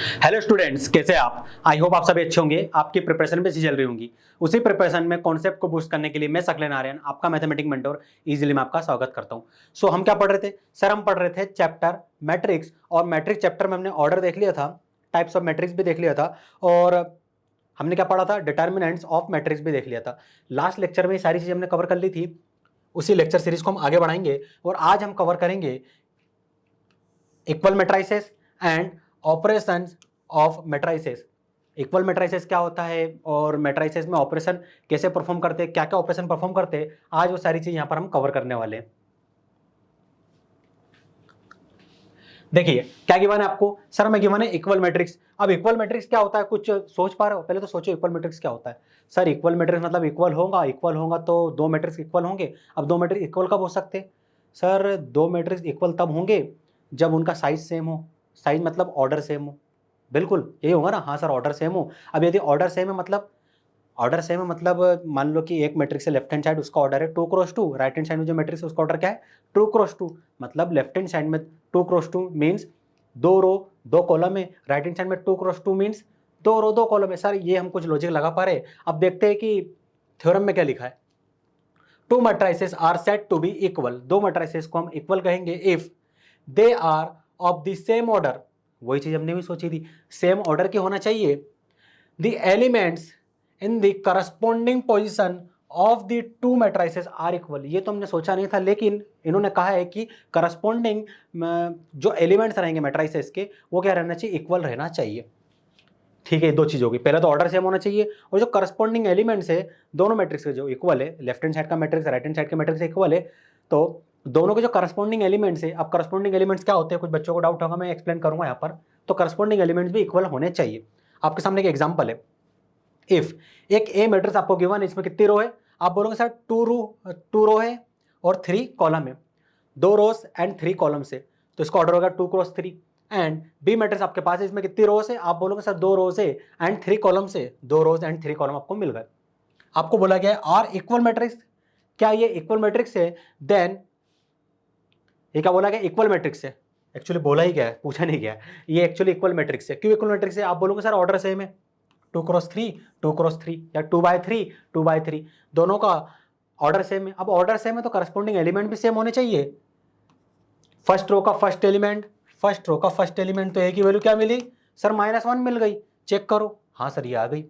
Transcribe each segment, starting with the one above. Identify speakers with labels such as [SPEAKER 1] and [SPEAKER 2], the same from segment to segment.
[SPEAKER 1] Hello students, कैसे आप? I hope आप सभी अच्छे होंगे। आपकी प्रिपरेशन भी अच्छी चल रही होंगी। उसी प्रिपरेशन में कॉन्सेप्ट को बूस्ट करने के लिए मैं सकलेन आर्यन, आपका मैथमेटिक मेंटर, इजीली मैं आपका स्वागत करता हूं। सो हम क्या पढ़ रहे थे सर? हम पढ़ रहे थे चैप्टर मैट्रिक्स, और मैट्रिक्स चैप्टर में हमने ऑर्डर देख लिया था, टाइप्स ऑफ मैट्रिक्स भी देख लिया था, और हमने क्या पढ़ा था? डिटर्मिनेंट्स ऑफ मैट्रिक्स भी देख लिया था। लास्ट लेक्चर में ये सारी चीजें हमने कवर कर ली थी। उसी लेक्चर सीरीज को हम आगे बढ़ाएंगे और आज हम कवर करेंगे equal matrices and operations of matrices. Equal matrices क्या होता है और मैट्रिसेस में ऑपरेशन कैसे परफॉर्म करते हैं, क्या क्या ऑपरेशन परफॉर्म करते हैं, आज वो सारी चीज यहां पर हम कवर करने वाले हैं। देखिए क्या गिवन है आपको? सर मैं गिवन है इक्वल मैट्रिक्स। अब इक्वल मैट्रिक्स क्या होता है, कुछ सोच पा रहे हो? पहले तो सोचो इक्वल मैट्रिक्स क्या होता है। सर इक्वल मैट्रिक्स मतलब इक्वल होगा तो दो मैट्रिक्स इक्वल होंगे। अब दो मैट्रिक्स इक्वल कब हो सकते हैं? सर दो मैट्रिक्स इक्वल तब होंगे जब उनका साइज सेम हो। साइज मतलब ऑर्डर सेम हो। बिल्कुल यही होगा ना? हाँ सर, ऑर्डर सेम हो। अब यदि ऑर्डर सेम है मतलब, ऑर्डर सेम है मतलब मान लो कि एक मैट्रिक्स है, लेफ्ट हैंड साइड उसका ऑर्डर है 2x2, राइट हैंड साइड में जो मैट्रिक्स है उसका ऑर्डर क्या है? 2x2। मतलब लेफ्ट हैंड साइड में 2x2 मीन्स दो रो दो कॉलम है, राइट हैंड साइड में 2x2 मीन्स दो रो दो कॉलम है। सर ये हम कुछ लॉजिक लगा पा रहे हैं। अब देखते हैं कि थ्योरम में क्या लिखा है। Two matrices are said to be equal, दो मैट्रिसेस को हम इक्वल कहेंगे if they are of the same order. वही चीज हमने भी सोची थी, सेम ऑर्डर के होना चाहिए। The elements in the corresponding position of the two matrices are equal. ये तो हमने सोचा नहीं था, लेकिन इन्होंने कहा है कि करस्पॉन्डिंग जो एलिमेंट्स रहेंगे मैट्रिसेस के, वो क्या रहना चाहिए? इक्वल रहना चाहिए। ठीक है, दो चीज होगी, पहले तो ऑर्डर सेम होना चाहिए, और जो करस्पॉन्डिंग एलिमेंट्स है दोनों मैट्रिक्स के जो इक्वल है, लेफ्ट हैंड साइड का मैट्रिक्स राइट हैंड साइड के मैट्रिक्स इक्वल है, तो दोनों के जो करस्पॉन्डिंग एलिमेंट्स है। अब करस्पॉन्डिंग एलिमेंट्स क्या होते हैं, कुछ बच्चों को डाउट होगा, मैं एक्सप्लेन करूंगा यहाँ पर। तो करस्पॉन्डिंग एलिमेंट्स भी इक्वल होने चाहिए। आपके सामने एक एग्जाम्पल है। इफ एक ए मैट्रिक्स आपको गिवन है, इसमें कितनी रो है? आप बोलोगे सर टू रो है और 3 कॉलम है, 2 रोज एंड 3 कॉलम से, तो इसका ऑर्डर होगा 2x3। एंड बी मैट्रिक्स आपके पास है, इसमें कितनी रोज है? आप बोलोगे सर 2 रोज है एंड 3 कॉलम से, 2 रोज एंड 3 कॉलम आपको मिल गए। आपको बोला गया है आर इक्वल मैट्रिक्स। क्या ये इक्वल मैट्रिक्स है? देन ये क्या बोला गया? इक्वल मैट्रिक्स है। एक्चुअली बोला ही गया है, पूछा नहीं गया है। ये एक्चुअली इक्वल मैट्रिक्स है। क्यों इक्वल मैट्रिक्स है? आप बोलोगे सर ऑर्डर सेम है, 2x3 2x3 या 2x3 2x3, दोनों का ऑर्डर सेम है। अब ऑर्डर सेम है तो करस्पॉन्डिंग एलिमेंट भी सेम होने चाहिए। फर्स्ट रो का फर्स्ट एलिमेंट तो ए की वैल्यू क्या मिली? सर -1 मिल गई। चेक करो, हाँ सर ये आ गई।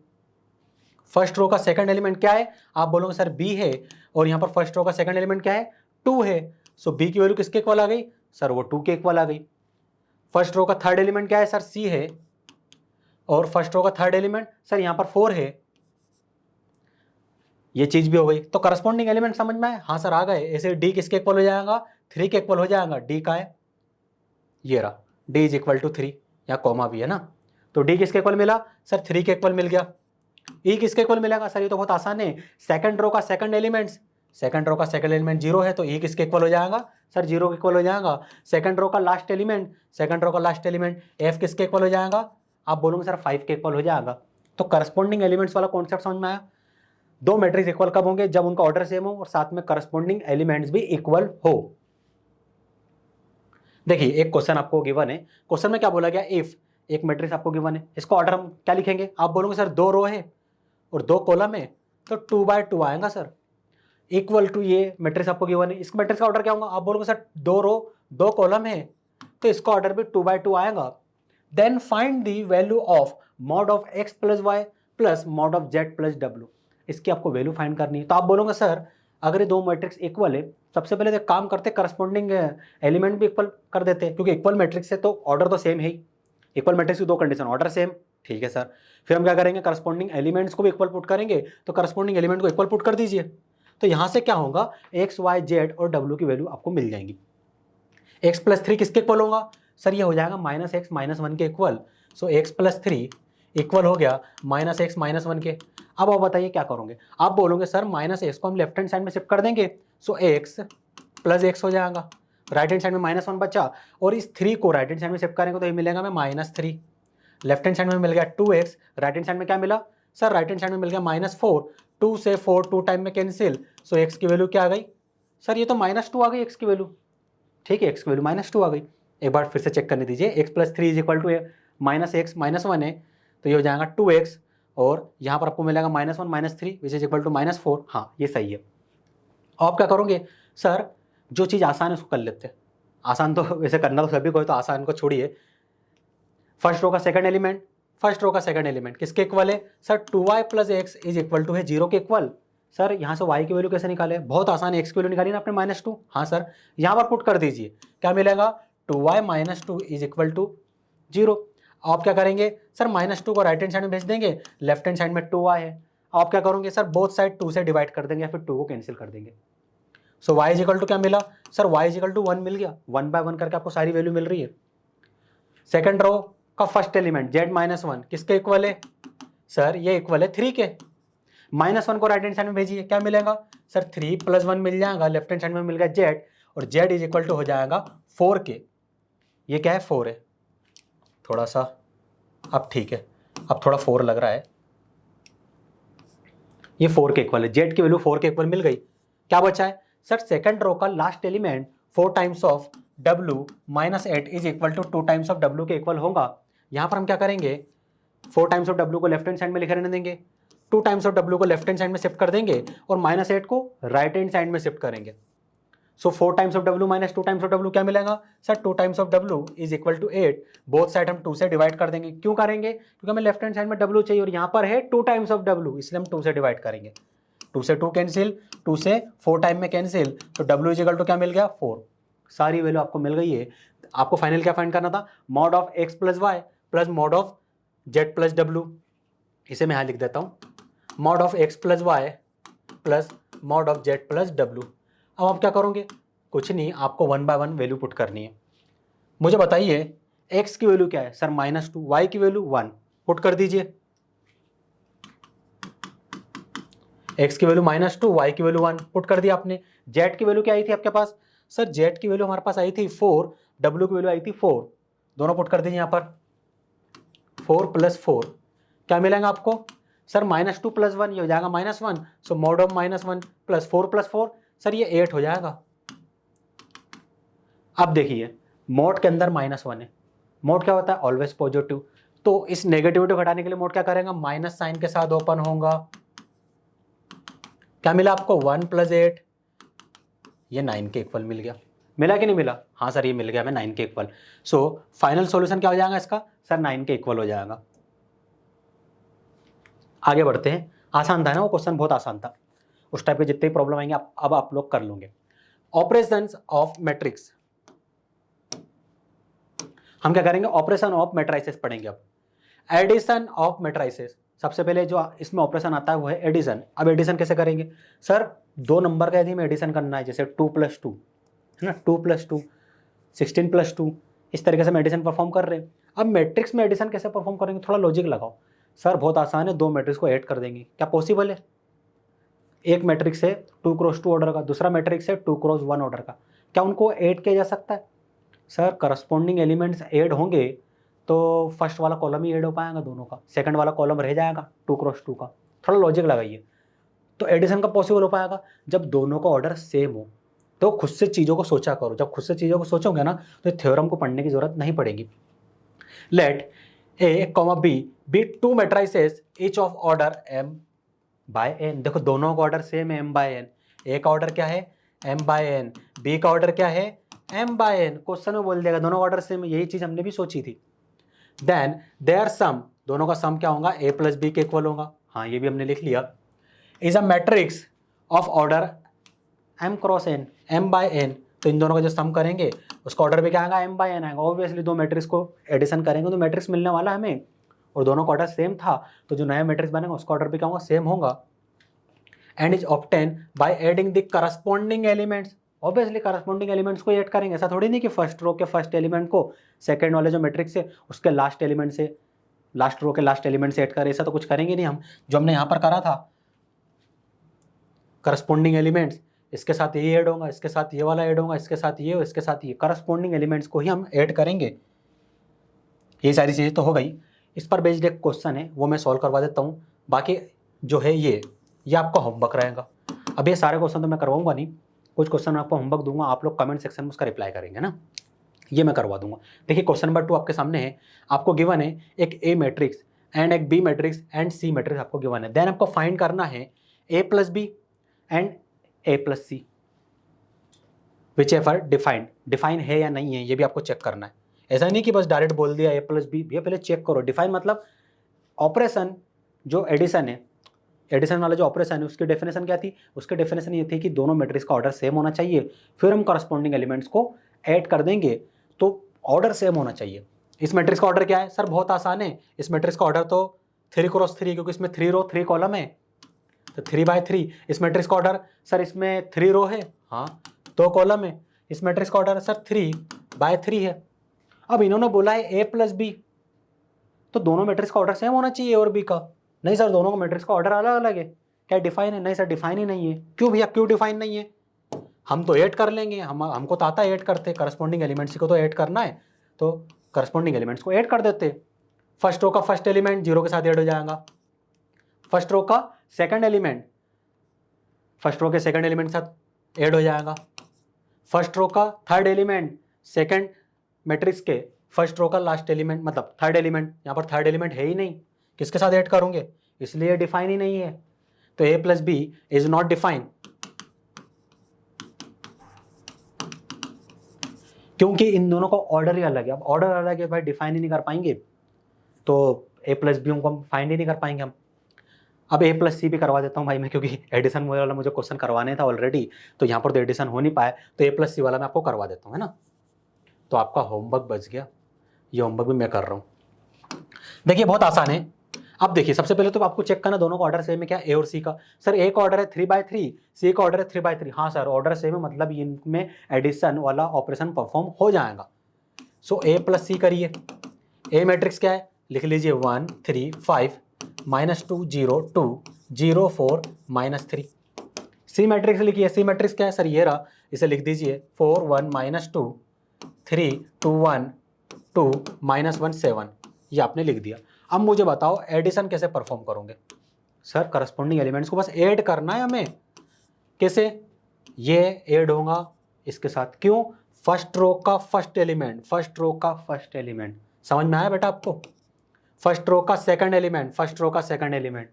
[SPEAKER 1] फर्स्ट रो का सेकंड एलिमेंट क्या है? आप बोलोगे सर बी है, और यहां पर फर्स्ट रो का सेकंड एलिमेंट क्या है? 2 है। सो बी की वैल्यू किसके इक्वल आ गई? सर वो 2 के इक्वल आ गई। फर्स्ट रो का थर्ड एलिमेंट क्या है? सर सी है, और फर्स्ट रो का थर्ड एलिमेंट सर यहां पर 4 है। ये चीज भी हो गई। तो करस्पॉन्डिंग एलिमेंट समझ में आए? हाँ सर आ गए। ऐसे डी किसके इक्वल हो जाएगा? 3 के इक्वल हो जाएगा। डी का है ये रहा, डी इज इक्वल टू 3, या कॉमा भी है ना, तो डी किसके इक्वल मिला? सर 3 के इक्वल मिल गया। ई किसके इक्वल मिलेगा? सर ये तो बहुत आसान है। सेकंड रो का सेकंड एलिमेंट 0 है, तो ई किसके इक्वल हो जाएगा? सर 0 के इक्वल हो जाएगा। सेकंड रो का लास्ट एलिमेंट एफ किसके इक्वल हो जाएगा? आप बोलोगे सर 5 के इक्वल हो जाएगा। तो करस्पॉन्डिंग एलिमेंट्स वाला कॉन्सेप्ट समझ में आया? दो मैट्रिक्स इक्वल कब होंगे? जब उनका ऑर्डर सेम हो और साथ में करस्पॉन्डिंग एलिमेंट्स भी इक्वल हो। देखिए एक क्वेश्चन आपको गिवन है। क्वेश्चन में क्या बोला गया? इफ एक मैट्रिक्स आपको गिवन है, इसका ऑर्डर हम क्या लिखेंगे? आप बोलोगे सर 2 रो है और 2 कॉलम है, तो 2x2 आएगा सर। इक्वल टू ये मैट्रिक्स आपको गिवन है, इस मैट्रिक्स का ऑर्डर क्या होगा? आप बोलोगे सर 2 रो 2 कॉलम है, तो इसका ऑर्डर भी 2x2 आएगा। Then find the value of mod of x plus y plus mod of z plus w। इसकी आपको वैल्यू फाइंड करनी है। तो आप बोलोगे सर अगर ये दो मैट्रिक्स इक्वल है, सबसे पहले तो काम करते करस्पॉन्डिंग एलिमेंट भी इक्वल कर देते हैं, क्योंकि इक्वल मैट्रिक्स है तो ऑर्डर तो सेम है ही। इक्वल मैट्रिक्स की दो कंडीशन, ऑर्डर सेम, ठीक है सर। फिर हम क्या करेंगे? करस्पॉन्डिंग एलिमेंट्स को भी इक्वल पुट करेंगे, तो करस्पॉन्डिंग एलिमेंट को इक्वल पुट कर दीजिए। तो यहां से क्या होगा? x y z और w की वैल्यू आपको मिल जाएंगी। x प्लस 3 किसके इक्वल होगा? सर ये हो जाएगा -x -1 के इक्वल। सो x प्लस 3 इक्वल हो गया -x -1 के। अब आप बताइए क्या करोगे? आप बोलोगे सर -x को हम लेफ्ट हैंड साइड में शिफ्ट कर देंगे, सो x प्लस x हो जाएगा। राइट हैंड साइड में -1 बचा, और इस 3 को राइट हैंड साइड में शिफ्ट करेंगे तो ये मिलेगा हमें -3। लेफ्ट हैंड साइड में मिल गया 2x, राइट हैंड साइड में क्या मिला? सर राइट हैंड साइड में मिल गया -4, 2 से 4 2 टाइम में कैंसिल, सो x की वैल्यू क्या आ गई? सर ये तो -2 आ गई x की वैल्यू। ठीक है, x की वैल्यू -2 आ गई। एक बार फिर से चेक करने दीजिए। x plus 3 is equal to -x -1 है तो ये हो जाएगा 2x, और यहाँ पर आपको मिलेगा -1 -3 विच इज इक्वल टू -4। हाँ ये सही है। आप क्या करोगे सर, जो चीज़ आसान है उसको कर लेते हैं। आसान तो वैसे करना तो सभी को है, तो आसान को छोड़िए। फर्स्ट रो का सेकंड एलिमेंट, फर्स्ट रो का सेकंड एलिमेंट किसके इक्वल है sir, 2y + x is equal to है 0 के इक्वल। सर यहाँ से y की वैल्यू कैसे निकाले, बहुत आसान है, x की वैल्यू निकाली ना आपने -2। हाँ सर, यहाँ पर पुट कर दीजिए, क्या मिलेगा 2y - 2 इज इक्वल टू 0। आप क्या करेंगे सर, -2 को राइट हैंड साइड में भेज देंगे, लेफ्ट हैंड साइड में 2y है। आप क्या करोगे सर, बोथ साइड 2 से डिवाइड कर देंगे या फिर 2 को कैंसिल कर देंगे। So y is equal to क्या मिला sir, y is equal to 1 मिल गया, 1/1 करके आपको सारी वैल्यू मिल रही है। सेकंड रो का फर्स्ट एलिमेंट z -1 किसके इक्वल है सर, ये इक्वल है 3 के। -1 को राइट हैंड साइड में भेजिए, क्या मिलेगा सर, 3 + 1 मिल जाएगा, लेफ्ट हैंड साइड में मिल गया z, और z इज इक्वल टू हो जाएगा 4 के। ये क्या है 4 है, थोड़ा सा अब ठीक है, अब थोड़ा 4 लग रहा है, ये 4 के इक्वल है, z की वैल्यू 4 के इक्वल मिल गई। क्या बचा है सर, सेकंड रो का last element 4 times of w - 8 is equal to 2 times of w के इक्वल होगा। यहाँ पर हम क्या करेंगे, 4 टाइम्स ऑफ w को लेफ्ट हैंड साइड में लिखे रहने देंगे, 2 टाइम्स ऑफ w को लेफ्ट हैंड साइड में शिफ्ट कर देंगे, और -8 को राइट हैंड साइड में शिफ्ट करेंगे। So 4 times of w - 2 times of w क्या मिलेगा sir, 2 times of w is equal to 8। Both side हम 2 से डिवाइड कर देंगे, क्यों करेंगे, क्योंकि हमें लेफ्ट हैंड साइड में w चाहिए और यहाँ पर है 2 टाइम्स ऑफ w, इसलिए हम 2 से डिवाइड करेंगे। 2 से 2 कैंसिल, 2 से 4 टाइम में कैंसिल, तो w इज इक्वल टू क्या मिल गया 4। सारी वैल्यू आपको मिल गई है। आपको फाइनल क्या फाइंड करना था, mod of x + y plus mod of z + w। इसे मैं यहाँ लिख देता हूँ, mod of x + y plus mod of z + w। अब आप क्या करोगे, कुछ नहीं, आपको 1/1 वैल्यू पुट करनी है। मुझे बताइए x की वैल्यू क्या है सर, -2, y की वैल्यू 1, पुट कर दीजिए। x की वैल्यू -2, y की वैल्यू 1, पुट कर दिया आपने। z की वैल्यू क्या आई थी आपके पास सर, z की वैल्यू हमारे पास आई थी 4, w की वैल्यू आई थी 4, दोनों पुट कर दीजिए यहाँ पर। 4 + 4 क्या मिलेगा आपको सर, -2 + 1 ये हो जाएगा -1, सो मॉड ऑफ -1 प्लस 4 + 4 सर ये 8 हो जाएगा। अब देखिए मोड के अंदर -1 है, मोड क्या होता है ऑलवेज पॉजिटिव, तो इस नेगेटिविटी को हटाने के लिए मोड क्या करेगा, माइनस साइन के साथ ओपन होगा। क्या मिला आपको 1 + 8, ये 9 के इक्वल मिल गया, मिला कि नहीं मिला, हाँ सर ये मिल गया हमें 9 के इक्वल। सो फाइनल सॉल्यूशन क्या हो जाएगा इसका सर, 9 के इक्वल हो जाएगा। आगे बढ़ते हैं, आसान था ना वो क्वेश्चन, बहुत आसान था, उस टाइप के जितने प्रॉब्लम आएंगे अब आप लोग कर लोगे। ऑपरेशंस ऑफ मैट्रिक्स, हम क्या करेंगे, ऑपरेशन ऑफ मैट्राइसेस पढ़ेंगे। अब एडिशन ऑफ मैट्राइसेस, सबसे पहले जो इसमें ऑपरेशन आता है वो है एडिशन। अब एडिशन कैसे करेंगे सर, 2 नंबर का यदि हमें एडिशन करना है, जैसे 2 + 2 है ना, 2 + 2 16 + 2, इस तरीके से हम एडिशन परफॉर्म कर रहे हैं। अब मैट्रिक्स में एडिशन कैसे परफॉर्म करेंगे, थोड़ा लॉजिक लगाओ सर, बहुत आसान है, 2 मैट्रिक्स को ऐड कर देंगे, क्या पॉसिबल है। एक मैट्रिक्स है 2 × 2 ऑर्डर का, दूसरा मैट्रिक्स है 2 × 1 ऑर्डर का, क्या उनको ऐड किया जा सकता है सर, करस्पॉन्डिंग एलिमेंट्स ऐड होंगे तो फर्स्ट वाला कॉलम ही ऐड हो पाएगा दोनों का, सेकंड वाला कॉलम रह जाएगा 2 × 2 का, थोड़ा लॉजिक लगाइए। तो एडिशन का पॉसिबल हो पाएगा जब दोनों का ऑर्डर सेम हो। तो खुद से चीज़ों को सोचा करो, जब खुद से चीज़ों को सोचोगे ना तो थ्योरम को पढ़ने की जरूरत नहीं पड़ेगी। Let A, B be 2 matrices each of order m/n, देखो दोनों का ऑर्डर सेम है m/n, A का ऑर्डर क्या है m/n, B का ऑर्डर क्या है m/n, क्वेश्चन में बोल देगा दोनों का ऑर्डर सेम है, यही चीज हमने भी सोची थी। देन देयर सम, दोनों का सम क्या होगा a + b के इक्वल होगा, हाँ ये भी हमने लिख लिया। Is a matrix of order m × n, m/n, तो इन दोनों का जो सम करेंगे उसका ऑर्डर भी क्या आएगा m/n आएगा। ऑब्वियसली 2 मैट्रिक्स को एडिशन करेंगे तो मैट्रिक्स मिलने वाला हमें, और दोनों का ऑर्डर सेम था तो जो नया मैट्रिक्स बनेगा उसका ऑर्डर भी क्या होगा सेम होगा। And is obtain by adding the corresponding elements, obviously corresponding elements को ऐड करेंगे, ऐसा थोड़ी नहीं कि फर्स्ट रो के फर्स्ट एलिमेंट को सेकंड वाले जो मैट्रिक्स है उसके लास्ट एलिमेंट से, लास्ट रो के लास्ट एलिमेंट से ऐड करें, ऐसा तो कुछ करेंगे नहीं हम। जो हमने यहाँ पर करा था करस्पॉन्डिंग एलिमेंट्स, इसके साथ ये ऐड होगा, इसके साथ ये वाला ऐड होगा, इसके साथ ये, इसके साथ ये, करस्पॉन्डिंग एलिमेंट्स को ही हम ऐड करेंगे। ये सारी चीज़ें तो हो गई, इस पर बेस्ड एक क्वेश्चन है वो मैं सॉल्व करवा देता हूँ। बाकी जो है ये आपका होमवर्क रहेगा। अब ये सारे क्वेश्चन तो मैं करवाऊंगा नहीं, कुछ क्वेश्चन मैं आपको होमवर्क दूंगा, आप लोग कमेंट सेक्शन में उसका रिप्लाई करेंगे ना। ये मैं करवा दूंगा। देखिए क्वेश्चन नंबर 2 आपके सामने है, आपको गिवन है एक ए मैट्रिक्स एंड एक B matrix and C matrix आपको गिवन है। देन आपको फाइंड करना है A plus B and A plus C whichever defined, define है या नहीं है ये भी आपको चेक करना है। ऐसा नहीं कि बस डायरेक्ट बोल दिया ए प्लस बी, ये पहले चेक करो। डिफाइन मतलब ऑपरेशन जो एडिशन है, एडिशन वाला जो ऑपरेशन है उसकी डेफिनेशन क्या थी, उसकी डेफिनेशन ये थी कि दोनों मैट्रिक्स का ऑर्डर सेम होना चाहिए, फिर हम करस्पॉन्डिंग एलिमेंट्स को ऐड कर देंगे तो ऑर्डर सेम होना चाहिए। इस मैट्रिक्स का ऑर्डर क्या है सर, बहुत आसान है। इस मैट्रिक्स का ऑर्डर तो 3 क्रॉस 3 क्योंकि इसमें 3 रो 3 कॉलम है तो 3/3। इस मैट्रिक्स का ऑर्डर सर इसमें 3 रो है, हाँ 2 कॉलम है। इस मैट्रिक्स का ऑर्डर सर 3/3 है। अब इन्होंने बोला है ए प्लस बी, तो दोनों मैट्रिक्स का ऑर्डर सेम होना चाहिए ए और बी का। नहीं सर दोनों का मैट्रिक्स का ऑर्डर अलग अलग है, क्या डिफाइन है? नहीं सर डिफाइन ही नहीं है। क्यों भैया क्यों डिफाइन नहीं है? हम तो ऐड कर लेंगे, हमको तो आता है ऐड करते, करस्पॉन्डिंग एलिमेंट्स को तो ऐड करना है तो करस्पॉन्डिंग एलिमेंट्स को ऐड कर देते। फर्स्ट रो का फर्स्ट एलिमेंट 0 के साथ ऐड हो जाएगा, फर्स्ट रो का सेकंड एलिमेंट फर्स्ट रो के सेकंड एलिमेंट के साथ ऐड हो जाएगा, फर्स्ट रो का थर्ड एलिमेंट सेकंड मैट्रिक्स के फर्स्ट रो का लास्ट एलिमेंट, मतलब थर्ड एलिमेंट। यहाँ पर थर्ड एलिमेंट है ही नहीं, किसके साथ ऐड करोगे, इसलिए डिफाइन ही नहीं है। तो A plus B is not define, क्योंकि इन दोनों का ऑर्डर ही अलग है। अब ऑर्डर अलग है भाई, डिफाइन ही नहीं कर पाएंगे, तो ए प्लस बी को हम फाइंड ही नहीं कर पाएंगे हम। अब ए प्लस सी भी करवा देता हूँ भाई मैं, क्योंकि एडिशन वाला मुझे क्वेश्चन करवाने था ऑलरेडी, तो यहाँ पर तो एडिशन हो नहीं पाया, तो ए प्लस सी वाला मैं आपको करवा देता हूँ, है ना। तो आपका होमवर्क बच गया, ये होमवर्क भी मैं कर रहा हूँ। देखिए बहुत आसान है। अब देखिए सबसे पहले तो आपको चेक करना दोनों का ऑर्डर सेम है क्या, ए और सी का। सर ए का ऑर्डर है 3/3, सी का ऑर्डर है 3/3। हाँ सर ऑर्डर सेम है, मतलब इनमें एडिशन वाला ऑपरेशन परफॉर्म हो जाएगा। सो ए प्लस सी करिए। ए मैट्रिक्स क्या है, लिख लीजिए 1 3 5 -2 0 2 0 4 -3। सी मैट्रिक्स लिखिए, सी मैट्रिक्स क्या है सर, ये रहा, इसे लिख दीजिए 4 1 -2 3 2 1 2 -1 7। ये आपने लिख दिया। अब मुझे बताओ एडिशन कैसे परफॉर्म करोगे। सर करस्पॉन्डिंग एलिमेंट्स को बस ऐड करना है हमें। कैसे, ये ऐड होगा इसके साथ, क्यों, फर्स्ट रो का फर्स्ट एलिमेंट, फर्स्ट रो का फर्स्ट एलिमेंट, समझ में आया बेटा आपको, फर्स्ट रो का सेकंड एलिमेंट, फर्स्ट रो का सेकंड एलिमेंट,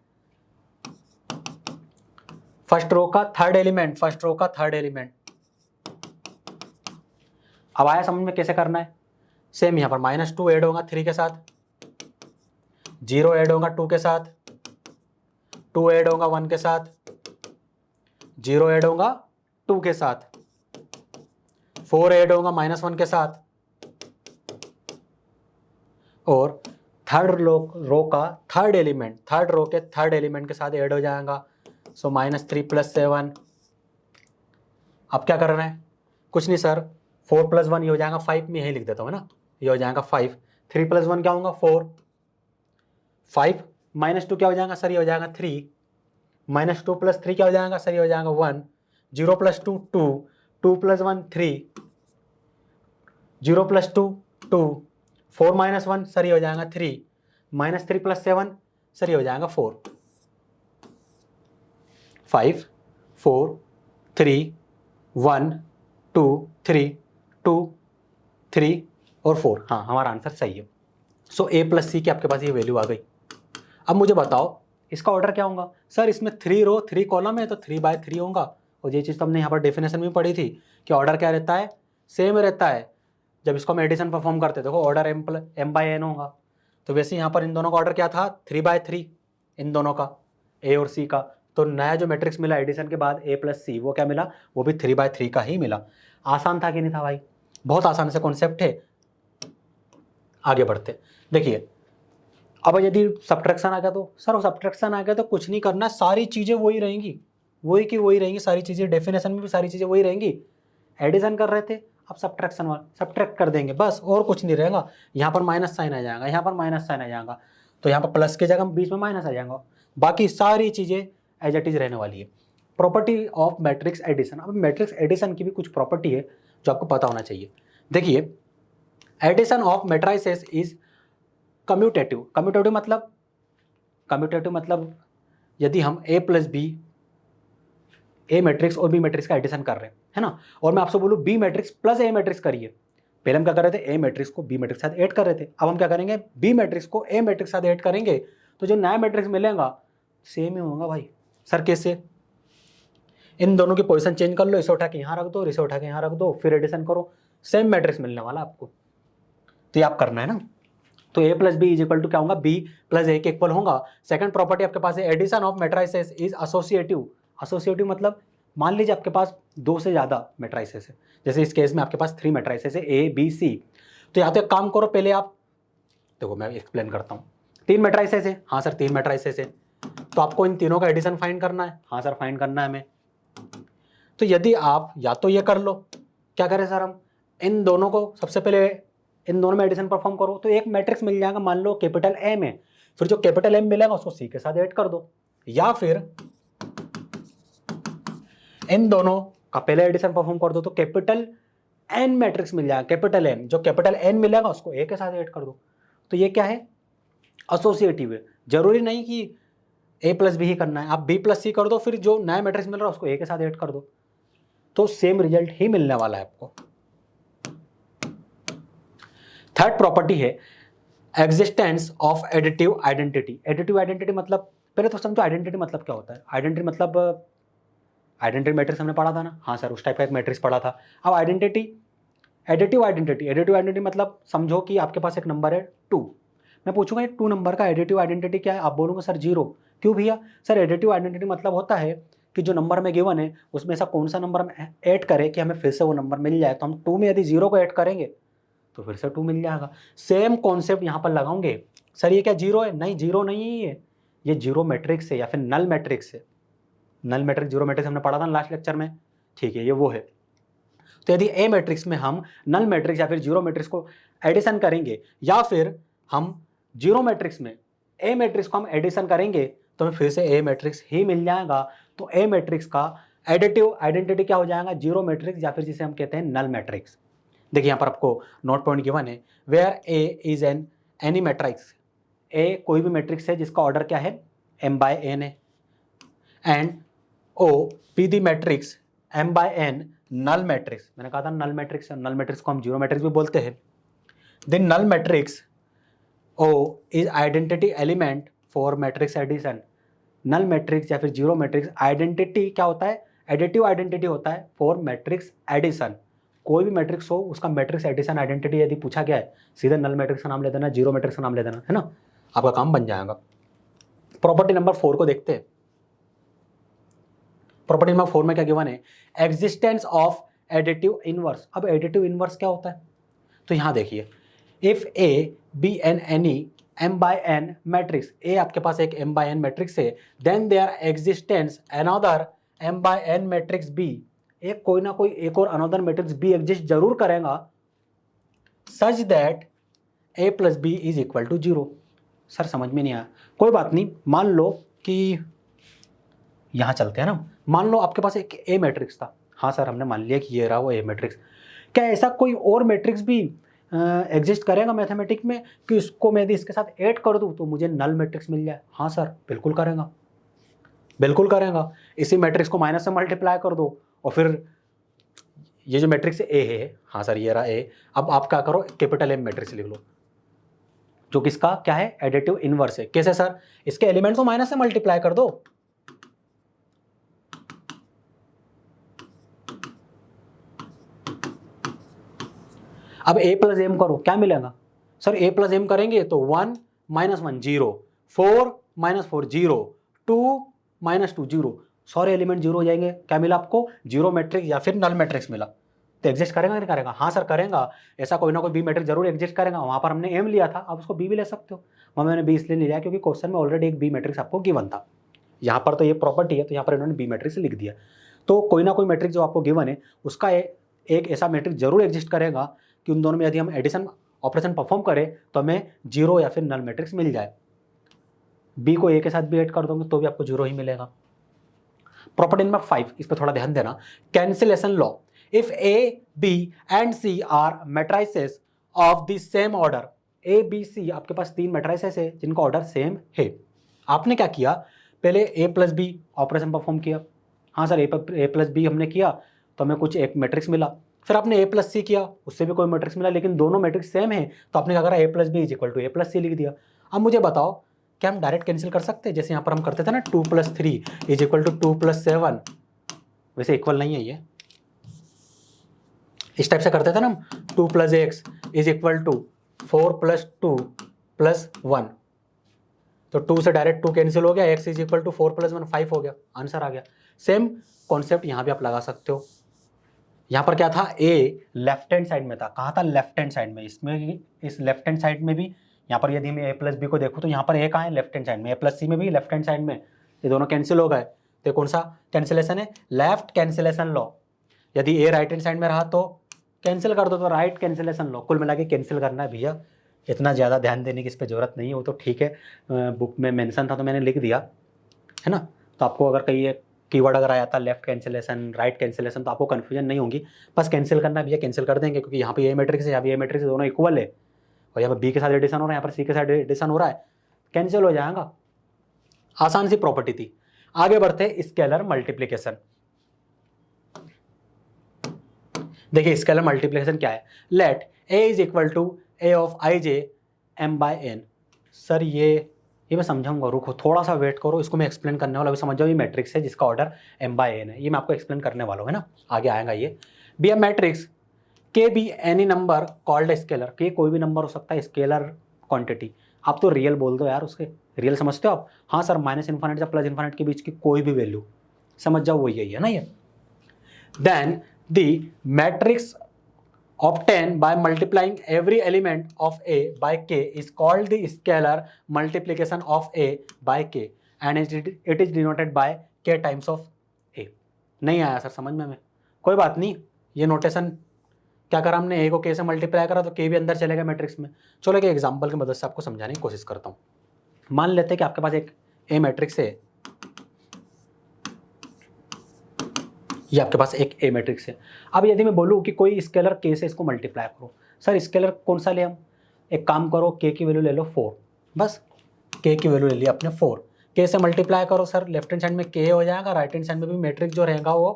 [SPEAKER 1] फर्स्ट रो का थर्ड एलिमेंट, फर्स्ट रो का थर्ड एलिमेंट। अब आया समझ में कैसे करना है। सेम यहां पर -2 ऐड होगा 3 के साथ, 0 ऐड होगा 2 के साथ, 2 ऐड होगा 1 के साथ, 0 ऐड होगा 2 के साथ, 4 ऐड होगा -1 के साथ, और थर्ड रो का थर्ड एलिमेंट, थर्ड रो के थर्ड एलिमेंट के साथ ऐड हो जाएगा। सो -3 + 7। अब क्या करना है, कुछ नहीं सर, 4 + 1 ये हो जाएगा 5, में यही लिख देता हूँ ना, ये हो जाएगा 5। 3 + 1 क्या होगा 4, 5 -2 क्या हो जाएगा सर, ये हो जाएगा 3, -2 + 3 क्या हो जाएगा सर, ये हो जाएगा 1, 0 + 2 2, 2 + 1 3, 0 + 2 2, 4 - 1 सर ये हो जाएगा 3, -3 + 7 सर ये हो जाएगा 4। 5 4 3 1 2 3 2 3 और 4, हाँ हमारा आंसर सही है। सो ए प्लस सी की आपके पास ये वैल्यू आ गई। अब मुझे बताओ इसका ऑर्डर क्या होगा। सर इसमें 3 रो 3 कॉलम है तो 3/3 होगा, और ये चीज़ तो हमने यहाँ पर डेफिनेशन में पढ़ी थी कि ऑर्डर क्या रहता है, सेम रहता है। जब इसको हम एडिशन परफॉर्म करते देखो ऑर्डर m/n होगा, तो वैसे यहाँ पर इन दोनों का ऑर्डर क्या था 3/3, इन दोनों का ए और सी का। तो नया जो मैट्रिक्स मिला एडिशन के बाद ए प्लस सी, वो क्या मिला, वो भी 3/3 का ही मिला। आसान था कि नहीं था भाई, बहुत आसान से कॉन्सेप्ट है। आगे बढ़ते देखिए, अब यदि सब्ट्रैक्शन आ गया तो सर सब्ट्रैक्शन आ गया तो कुछ नहीं करना, सारी चीज़ें वही रहेंगी, वही की वही रहेंगी सारी चीज़ें, डेफिनेशन में भी सारी चीज़ें वही रहेंगी। एडिशन कर रहे थे, अब सब्ट्रैक्शन वाला सब्ट्रैक्ट कर देंगे बस, और कुछ नहीं रहेगा। यहाँ पर माइनस साइन आ जाएगा, यहाँ पर माइनस साइन आ जाएगा, तो यहाँ पर प्लस की जगह बीच में माइनस आ जाएगा, बाकी सारी चीज़ें एज इट इज रहने वाली है। Property of matrix addition. अब मैट्रिक्स एडिशन की भी कुछ प्रॉपर्टी है जो आपको पता होना चाहिए। देखिए addition of matrices is commutative. Commutative मतलब यदि हम A plus B, A matrix और बी मैट्रिक्स का एडिशन कर रहे हैं, है ना, और मैं आपसे बोलूँ B matrix plus A matrix करिए, पहले हम क्या कर रहे थे, ए मैट्रिक्स को बी मैट्रिक्स के साथ ऐड कर रहे थे। अब हम क्या करेंगे, बी मैट्रिक्स को ए मैट्रिक्स के साथ ऐड करेंगे, तो जो नया मैट्रिक्स मिलेगा सेम ही होगा भाई। सर कैसे? इन दोनों की पोजीशन चेंज कर लो, इसे उठा के यहाँ रख दो, इसे उठा के यहाँ रख दो, फिर एडिशन करो, सेम मैट्रिक्स मिलने वाला आपको। तो ये आप करना है ना। तो a plus B is equal to क्या होगा, b प्लस a के इक्वल होगा। सेकंड प्रॉपर्टी आपके पास है, addition of matrices is associative. Associative मतलब मान लीजिए आपके पास दो से ज्यादा मैट्रिसेस है, जैसे इस केस में आपके पास 3 मैट्रिसेस है a b c। तो यहाँ तो एक काम करो, पहले आप देखो मैं एक्सप्लेन करता हूँ। 3 मैट्रिसेस है, हाँ सर 3 मैट्रिसेस है, तो आपको इन तीनों का एडिशन फाइंड करना है। हाँ सर फाइंड करना है हमें। तो यदि आप या तो ये कर लो, क्या करें सर हम, इन दोनों को सबसे पहले इन दोनों में एडिशन परफॉर्म करो, तो एक मैट्रिक्स मिल जाएगा, मान लो कैपिटल एम है, फिर जो कैपिटल एम मिलेगा उसको सी के साथ ऐड कर दो, या फिर इन दोनों का पहले एडिशन परफॉर्म कर दो, तो कैपिटल एन मैट्रिक्स मिल जाएगा, कैपिटल एन, जो कैपिटल एन मिलेगा उसको ए के साथ ऐड कर दो। तो ये क्या है, एसोसिएटिव है। जरूरी नहीं कि ए प्लस बी ही करना है, आप बी प्लस सी कर दो, फिर जो नया मैट्रिक्स मिल रहा है उसको ए के साथ ऐड कर दो, तो सेम रिजल्ट ही मिलने वाला है आपको। थर्ड प्रॉपर्टी है existence of additive identity. Additive identity मतलब, पहले तो समझो आइडेंटिटी मतलब क्या होता है। आइडेंटिटी मतलब आइडेंटिटी मैट्रिक्स हमने पढ़ा था ना, हाँ सर उस टाइप का एक मैट्रिक्स पढ़ा था। अब identity, additive identity, additive identity मतलब समझो कि आपके पास एक नंबर है 2, मैं पूछूंगा ये 2 नंबर का एडिटिव आइडेंटिटी क्या है, आप बोलोगे सर 0। क्यों भैया? सर एडिटिव आइडेंटिटी मतलब होता है कि जो नंबर में गिवन है उसमें ऐसा कौन सा नंबर हम ऐड करें कि हमें फिर से वो नंबर मिल जाए। तो हम 2 में यदि 0 को ऐड करेंगे तो फिर से 2 मिल जाएगा। सेम कॉन्सेप्ट यहाँ पर लगाओगे। सर ये क्या 0 है? नहीं 0 नहीं है, ये 0 मैट्रिक्स है या फिर नल मैट्रिक्स है। नल मैट्रिक्स, 0 मैट्रिक्स हमने पढ़ा था लास्ट लेक्चर में, ठीक है, ये वो है। तो यदि ए मैट्रिक्स में हम नल मैट्रिक्स या फिर 0 मैट्रिक्स को एडिशन करेंगे, या फिर हम 0 मैट्रिक्स में ए मैट्रिक्स को हम एडिशन करेंगे, तो हमें फिर से ए मैट्रिक्स ही मिल जाएगा। तो ए मैट्रिक्स का एडिटिव आइडेंटिटी क्या हो जाएगा, 0 मैट्रिक्स, या फिर जिसे हम कहते हैं नल मैट्रिक्स। देखिए यहाँ पर आपको नोट पॉइंट गिवन है, where A is an any matrix, A कोई भी मैट्रिक्स है जिसका ऑर्डर क्या है, m/n है, and O be the matrix m/n null matrix. मैंने कहा था नल मैट्रिक्स, नल मैट्रिक्स को हम 0 मैट्रिक्स भी बोलते हैं। Then null matrix O is identity element for matrix addition. Null matrix या फिर 0 मैट्रिक्स आइडेंटिटी क्या होता है, एडिटिव आइडेंटिटी होता है फॉर मैट्रिक्स एडिशन। कोई भी मैट्रिक्स हो उसका मैट्रिक्स एडिशन आइडेंटिटी यदि पूछा गया है, सीधे नल मैट्रिक्स का नाम ले देना, 0 मैट्रिक्स का नाम ले देना, है ना, आपका काम बन जाएगा। प्रॉपर्टी नंबर 4 को देखते हैं। प्रॉपर्टी नंबर 4 में क्या गिवन है, एग्जिस्टेंस ऑफ एडिटिव इनवर्स। अब एडिटिव इनवर्स क्या होता है, तो यहां देखिए, if A B an any m/n matrix, A आपके पास एक m/n मैट्रिक्स है, then there existence another m/n matrix B, एक कोई ना कोई एक और अनदर मैट्रिक्स बी एग्जिस्ट जरूर करेगा, such that a plus B is equal to 0। Sir समझ में नहीं आया, कोई बात नहीं, मान लो कि यहां चलते हैं ना, मान लो आपके पास एक ए मैट्रिक्स था, हाँ सर हमने मान लिया कि ये रहा वो ए मैट्रिक्स, क्या ऐसा कोई और मैट्रिक्स भी एग्जिस्ट करेगा मैथमेटिक्स में कि इसको मैं यदि इसके साथ ऐड कर दूं तो मुझे नल मैट्रिक्स मिल जाए? हाँ सर बिल्कुल करेगा, बिल्कुल करेगा। इसी मैट्रिक्स को माइनस से मल्टीप्लाई कर दो, और फिर ये जो मैट्रिक्स ए है, हाँ सर ये रहा ए, अब आप क्या करो, कैपिटल एम मैट्रिक्स लिख लो, जो किसका क्या है, एडिटिव इनवर्स है। कैसे सर, इसके एलिमेंट्स को माइनस से मल्टीप्लाई कर दो, अब a प्लस एम करो, क्या मिलेगा सर, a प्लस एम करेंगे तो 1 - 1 0, 4 - 4 0, 2 - 2 0, सारे एलिमेंट 0 हो जाएंगे। क्या मिला आपको, 0 मैट्रिक्स या फिर नल मैट्रिक्स मिला। तो एग्जिस्ट करेगा नहीं करेगा? हाँ सर करेगा, ऐसा कोई ना कोई बी मैट्रिक्स जरूर एग्जिस्ट करेगा। वहां पर हमने एम लिया था, आप उसको बी भी ले सकते हो, वहां मैंने बी इसलिए लिया क्योंकि क्वेश्चन में ऑलरेडी एक बी मैट्रिक्स आपको गिवन था। यहाँ पर तो ये प्रॉपर्टी है, तो यहाँ पर इन्होंने बी मैट्रिक्स लिख दिया। तो कोई ना कोई मैट्रिक्स जो आपको गिवन है उसका एक ऐसा मैट्रिक्स जरूर एग्जिस्ट करेगा कि उन दोनों में यदि हम एडिशन ऑपरेशन परफॉर्म करें तो हमें 0 या फिर नल मैट्रिक्स मिल जाए। बी को ए के साथ भी ऐड कर दोगे तो भी आपको 0 ही मिलेगा। प्रॉपर्टी नंबर 5, इस पर थोड़ा ध्यान देना, cancellation law. If A B and C are matrices of the same order, A B C आपके पास 3 मैट्रिसेस है जिनका ऑर्डर सेम है। आपने क्या किया, पहले ए प्लस बी ऑपरेशन परफॉर्म किया, हाँ सर ए प्लस बी हमने किया तो हमें कुछ एक मैट्रिक्स मिला, फिर आपने ए प्लस सी किया, उससे भी कोई मैट्रिक्स मिला, लेकिन दोनों मैट्रिक्स सेम है, तो आपने क्या करा, A plus B is equal to A plus C लिख दिया। अब मुझे बताओ क्या हम डायरेक्ट कैंसिल कर सकते हैं, जैसे यहाँ पर हम करते थे ना 2 + 3 इज इक्वल टू 2 + 7, वैसे इक्वल नहीं है ये, इस टाइप से करते थे ना हम, 2 + x इज इक्वल टू 4 + 2 + 1, तो 2 से डायरेक्ट 2 कैंसिल हो गया, x इज इक्वल टू 4 + 1 5 हो गया, आंसर आ गया। सेम कॉन्सेप्ट यहाँ भी आप लगा सकते हो। यहाँ पर क्या था, a लेफ्ट हैंड साइड में था, कहाँ था, लेफ्ट हैंड साइड में, इसमें इस लेफ्ट हैंड साइड में भी, यहाँ पर यदि मैं a + b को देखूँ तो यहाँ पर a कहाँ है, लेफ्ट हैंड साइड में, a + c में भी लेफ्ट हैंड साइड में, ये दोनों कैंसिल हो गए, तो कौन सा कैंसिलेशन है, लेफ्ट कैंसिलेशन लॉ। यदि a राइट हैंड साइड में रहा तो कैंसिल कर दो, तो राइट कैंसिलेशन लॉ, कुल मिला के कैंसिल करना है भैया, इतना ज़्यादा ध्यान देने की इस पर जरूरत नहीं है, वो तो ठीक है, बुक में मेंशन था तो मैंने लिख दिया है ना। तो आपको अगर कहीं कीवर्ड अगर आया था लेफ्ट कैंसिलेशन राइट कैंसिलेशन, तो आपको कन्फ्यूजन नहीं होगी, बस कैंसिल करना है भैया, कैंसिल कर देंगे, क्योंकि यहाँ पे ए मैट्रिक्स है, यहाँ पे ए मैट्रिक्स दोनों इक्वल है, और यहाँ पर बी के साथ एडिशन हो रहा है, यहाँ पर सी के साथ एडिशन हो रहा है, कैंसिल हो जाएगा। आसान सी प्रॉपर्टी थी। आगे बढ़ते स्केलर मल्टीप्लीकेशन। देखिए स्केलर मल्टीप्लिकेशन क्या है, let a is equal to a of ij m/n। Sir ये मैं समझाऊंगा, रुको थोड़ा सा वेट करो, इसको मैं एक्सप्लेन करने वाला, अभी समझ जाओ, ये मैट्रिक्स है जिसका ऑर्डर m/n है, ये मैं आपको एक्सप्लेन करने वाला हूँ, है ना, आगे आएगा ये। बी अ मैट्रिक्स के be any number called scalar, के कोई भी नंबर हो सकता है, स्केलर क्वांटिटी, आप तो रियल बोल दो यार, उसके रियल समझते हो आप, हाँ सर -∞ से +∞ के बीच की कोई भी वैल्यू, समझ जाओ वही यही है ना ये। Then the matrix obtained by multiplying every element of A by K is called the scalar multiplication of A by K and it is denoted by K times of A। नहीं आया sir समझ में कोई बात नहीं, ये notation क्या करा हमने, A को K से मल्टीप्लाई करा तो K भी अंदर चलेगा मैट्रिक्स में। चलो एक एग्जाम्पल की मदद से आपको समझाने की कोशिश करता हूँ। मान लेते हैं कि आपके पास एक A मैट्रिक्स है, ये आपके पास एक ए मैट्रिक्स है। अब यदि मैं बोलूँ कि कोई स्केलर के से इसको मल्टीप्लाई करो, सर स्केलर कौन सा ले हम, एक काम करो के की वैल्यू ले लो 4, बस के की वैल्यू ले ली आपने 4, के से मल्टीप्लाई करो, सर लेफ्ट हैंड साइड में के हो जाएगा, राइट हैंड साइड में भी मैट्रिक्स जो रहेगा वो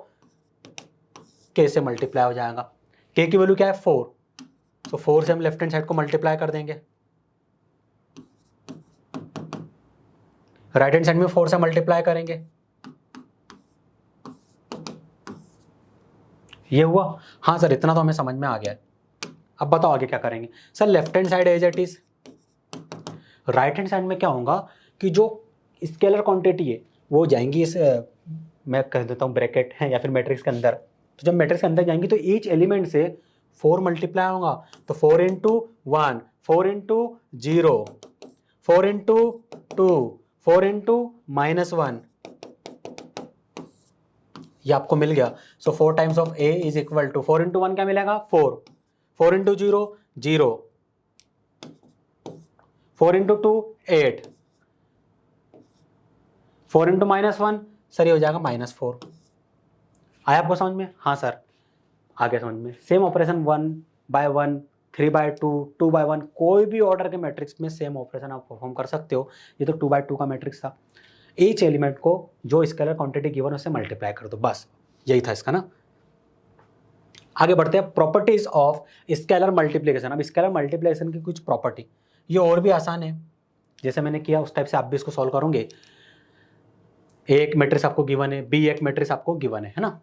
[SPEAKER 1] के से मल्टीप्लाई हो जाएगा। के की वैल्यू क्या है 4, तो 4 से हम लेफ्ट हैंड साइड को मल्टीप्लाई कर देंगे, राइट हैंड साइड में 4 से मल्टीप्लाई करेंगे, ये हुआ। हाँ सर इतना तो हमें समझ में आ गया है, अब बताओ आगे क्या करेंगे। Sir left hand side as it is, right hand side में क्या होगा कि जो स्केलर क्वांटिटी है वो जाएंगी इस मैं कह देता हूँ ब्रैकेट है या फिर मैट्रिक्स के अंदर, तो जब मैट्रिक्स के अंदर जाएंगी तो ईच एलिमेंट से 4 मल्टीप्लाई होगा, तो 4 × 1 4 × 0 4 × 2 4 × -1, ये आपको मिल गया। So 4 times of a is equal to 4 × 1 क्या मिलेगा 4 4 × 0 0 4 × 2 8 4 × -1 सर ये हो जाएगा -4। आया आपको समझ में, हाँ सर आगे समझ में। सेम ऑपरेशन 1/1 3/2 2/1 कोई भी ऑर्डर के मैट्रिक्स में सेम ऑपरेशन आप परफॉर्म कर सकते हो। ये तो 2/2 का मैट्रिक्स था, ईच एलिमेंट को जो स्केलर क्वांटिटी गिवन उससे मल्टीप्लाई कर दो, बस यही था इसका ना। आगे बढ़ते हैं प्रॉपर्टीज ऑफ स्केलर मल्टीप्लिकेशन। अब स्केलर मल्टीप्लिकेशन की कुछ प्रॉपर्टी, ये और भी आसान है, जैसे मैंने किया उस टाइप से आप भी इसको सॉल्व करोगे। एक मैट्रिक्स आपको गिवन है, बी एक मैट्रिक्स आपको गिवन है ना,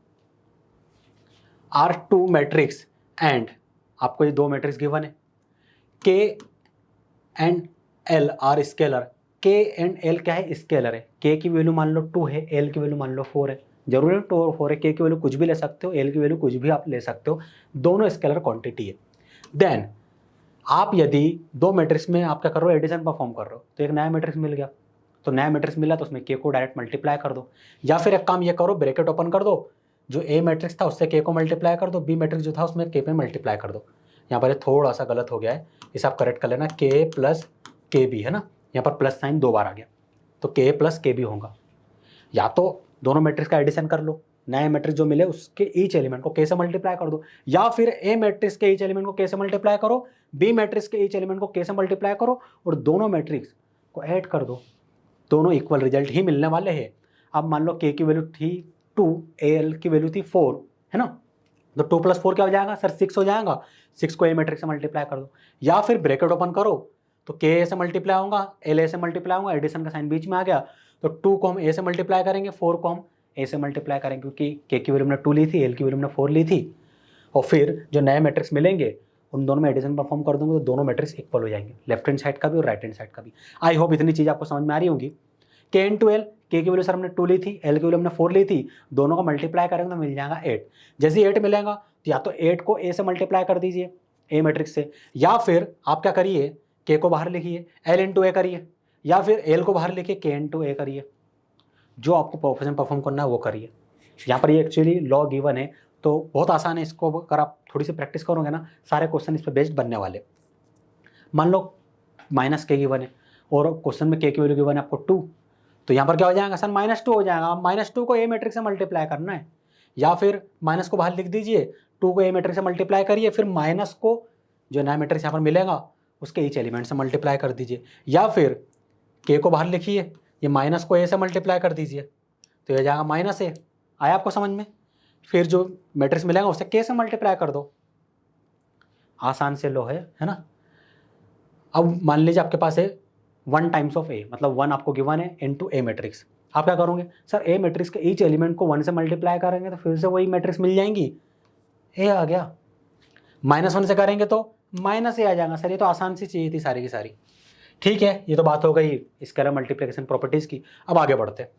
[SPEAKER 1] R2 मैट्रिक्स एंड आपको ये 2 मैट्रिक्स गिवन है, K and L are scalar, K and L क्या है स्केलर है, K की वैल्यू मान लो 2 है, L की वैल्यू मान लो 4 है, जरूरी 2 और 4 है, K की वैल्यू कुछ भी ले सकते हो, L की वैल्यू कुछ भी आप ले सकते हो, दोनों स्केलर क्वांटिटी है। देन आप यदि 2 मैट्रिक्स में आप क्या कर रहे हो एडिशन परफॉर्म कर रहे हो, तो एक नया मैट्रिक्स मिल गया, तो नया मैट्रिक्स मिला तो उसमें K को डायरेक्ट मल्टीप्लाई कर दो, या फिर एक काम ये करो ब्रैकेट ओपन कर दो, जो A मैट्रिक्स था उससे K को मल्टीप्लाई कर दो, B मैट्रिक्स जो था उसमें K पे मल्टीप्लाई कर दो। यहाँ पर थोड़ा सा गलत हो गया है, इसे आप करेक्ट कर लेना, K + KB है ना, यहाँ पर प्लस साइन 2 बार आ गया, तो K + KB होगा। या तो दोनों मैट्रिक्स का एडिशन कर लो, नए मैट्रिक्स जो मिले उसके ईच एलिमेंट को K से मल्टीप्लाई कर दो, या फिर A मैट्रिक्स के ईच एलिमेंट को K से मल्टीप्लाई करो, B मैट्रिक्स के ईच एलिमेंट को K से मल्टीप्लाई करो और दोनों मैट्रिक्स को ऐड कर दो, दोनों इक्वल रिजल्ट ही मिलने वाले हैं। अब मान लो K की वैल्यू थी 2, L की वैल्यू थी 4 है ना, तो 2 + 4 क्या हो जाएगा सर 6 हो जाएगा, 6 को ए मैट्रिक्स से मल्टीप्लाई कर दो, या फिर ब्रैकेट ओपन करो तो के ए से मल्टीप्लाई होगा, एल ए से मल्टीप्लाई होगा, एडिशन का साइन बीच में आ गया, तो 2 को हम ए से मल्टीप्लाई करेंगे, 4 को हम ए से मल्टीप्लाई करेंगे, क्योंकि के की वैल्यू हमने 2 ली थी, एल की वैल्यू हमने 4 ली थी, और फिर जो नए मैट्रिक्स मिलेंगे उन दोनों में एडिशन परफॉर्म कर दूंगे तो दोनों मैट्रिक्स इक्वल हो जाएंगे, लेफ्ट हैंड साइड का भी और राइट हैंड साइड का भी। आई होप इतनी चीज़ आपको समझ में आ रही होंगी। के इन टू एल, के की वैल्यू सर हमने 2 ली थी, एल की वैल्यू हमने 4 ली थी, दोनों को मल्टीप्लाई करेंगे तो मिल जाएगा 8। जैसे ही 8 मिलेगा तो या तो 8 को ए से मल्टीप्लाई कर दीजिए ए मैट्रिक्स से, या फिर आप क्या करिए के को बाहर लिखिए एल इंटू ए करिए, या फिर एल को बाहर लिखिए के इंटू ए करिए, जो आपको ऑपरेशन परफॉर्म करना है वो करिए। यहाँ पर ये एक्चुअली लॉ गिवन है तो बहुत आसान है, इसको अगर आप थोड़ी सी प्रैक्टिस करोगे ना सारे क्वेश्चन इस पर बेस्ड बनने वाले। मान लो माइनस के गिवन है और क्वेश्चन में के की वैल्यू गिवन है आपको 2, तो यहाँ पर क्या हो जाएगा सर -2 हो जाएगा, -2 को ए मैट्रिक्स से मल्टीप्लाई करना है, या फिर माइनस को बाहर लिख दीजिए, 2 को ए मैट्रिक्स से मल्टीप्लाई करिए, फिर माइनस को जो नया मैट्रिक्स यहाँ पर मिलेगा उसके ईच एलिमेंट से मल्टीप्लाई कर दीजिए, या फिर के को बाहर लिखिए, ये माइनस को ए से मल्टीप्लाई कर दीजिए तो ये जाएगा -a। आया आपको समझ में? फिर जो मैट्रिक्स मिलेगा उसे के से मल्टीप्लाई कर दो, आसान से लो है ना। अब मान लीजिए आपके पास है 1 टाइम्स ऑफ ए, मतलब 1 आपको गिवन है इनटू ए मैट्रिक्स, आप क्या करोगे सर ए मैट्रिक्स के ईच एलिमेंट को 1 से मल्टीप्लाई करेंगे तो फिर से वही मैट्रिक्स मिल जाएंगी, ए आ गया, -1 से करेंगे तो -a आ जाएगा। सर ये तो आसान सी चीज़ थी सारी की सारी। ठीक है, ये तो बात हो गई स्केलर मल्टीप्लिकेशन प्रॉपर्टीज की। अब आगे बढ़ते हैं,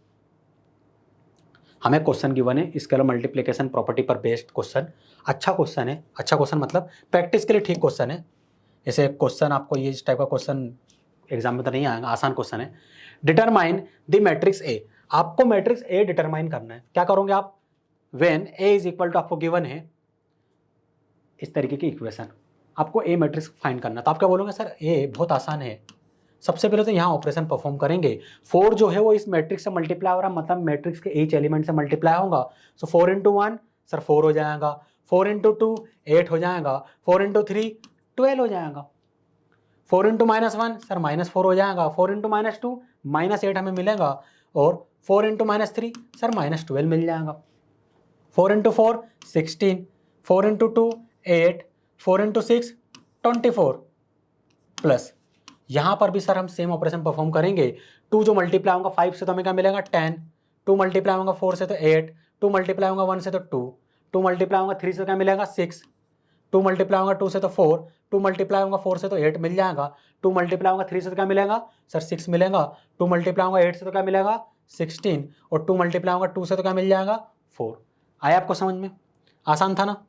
[SPEAKER 1] हमें क्वेश्चन गिवन है स्केलर मल्टीप्लिकेशन प्रॉपर्टी पर बेस्ड क्वेश्चन। अच्छा क्वेश्चन है, अच्छा क्वेश्चन मतलब प्रैक्टिस के लिए ठीक क्वेश्चन है। जैसे क्वेश्चन आपको ये इस टाइप का क्वेश्चन एग्जाम में तो नहीं आएगा, आसान क्वेश्चन है। डिटरमाइन द मैट्रिक्स ए, आपको मैट्रिक्स ए डिटरमाइन करना है। क्या करोगे आप, when A is equal to, आपको गिवन है इस तरीके की इक्वेशन, आपको ए मैट्रिक्स फाइंड करना, तो आप क्या बोलोगे सर ए बहुत आसान है। सबसे पहले तो यहाँ ऑपरेशन परफॉर्म करेंगे, 4 जो है वो इस मैट्रिक्स से मल्टीप्लाई हो रहा है, मतलब मैट्रिक्स के ईच एलिमेंट से मल्टीप्लाई होगा, सो 4 × 1 सर 4 हो जाएगा, 4 × 2 8 हो जाएगा, 4 × 3 12 हो जाएगा, 4 × -1 सर -4 हो जाएगा, 4 × -2 -8 हमें मिलेगा, और 4 × -3 सर -12 मिल जाएगा, 4 × 4 16, 4 × 2 8, 4 × 6 24 प्लस यहाँ पर भी सर हम सेम ऑपरेशन परफॉर्म करेंगे। 2 जो मल्टीप्लाई होगा 5 से तो हमें क्या मिलेगा 10, 2 मल्टीप्लाई होगा 4 से तो 8, 2 मल्टीप्लाई होगा 1 से तो 2, 2 मल्टीप्लाई होगा 3 से क्या मिलेगा 6, 2 मल्टीप्लाई होगा 2 से तो 4, 2 मल्टीप्लाई होगा 4 से तो 8 मिल जाएगा, 2 मल्टीप्लाई होगा 3 से तो क्या मिलेगा सर 6 मिलेगा, 2 मल्टीप्लाई होगा 8 से तो क्या मिलेगा 16, और 2 मल्टीप्लाई होगा 2 से तो क्या मिल जाएगा 4। आया आपको समझ में? आसान था ना।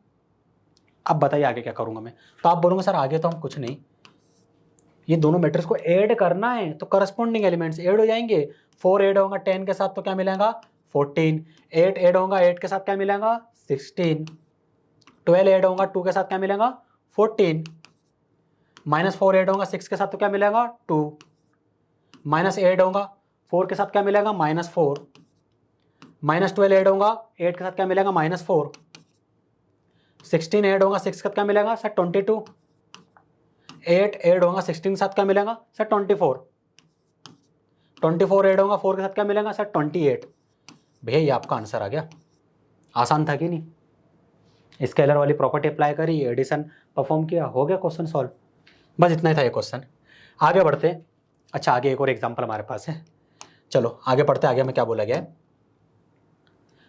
[SPEAKER 1] अब बताइए आगे क्या करूँगा मैं, तो आप बोलोगे सर आगे तो हम कुछ नहीं, ये दोनों मैट्रिक्स को ऐड करना है तो करस्पॉन्डिंग एलिमेंट्स ऐड हो जाएंगे। 4 ऐड होगा 10 के साथ तो क्या मिलेगा 14, 8 ऐड होगा 8 के साथ क्या मिलेगा 16, 12 ऐड होगा 2 के साथ क्या मिलेगा 14, -4 ऐड होगा 6 के साथ तो क्या मिलेगा 2, माइनस ऐड होगा 4 के साथ क्या मिलेगा -4, -12 ऐड होगा 8 के साथ क्या मिलेगा -4, 16 ऐड होगा 6 के साथ क्या मिलेगा सर 22, 8 ऐड होगा 16 के साथ क्या मिलेगा सर 24, 24 ऐड होगा 4 के साथ क्या मिलेगा सर 28। भैया ये आपका आंसर आ गया। आसान था कि नहीं? स्केलर वाली प्रॉपर्टी अप्लाई करी, एडिशन परफॉर्म किया, हो गया क्वेश्चन सॉल्व। बस इतना ही था ये क्वेश्चन। आगे बढ़ते। अच्छा आगे एक और एग्जाम्पल हमारे पास है, चलो आगे बढ़ते। आगे में क्या बोला गया है,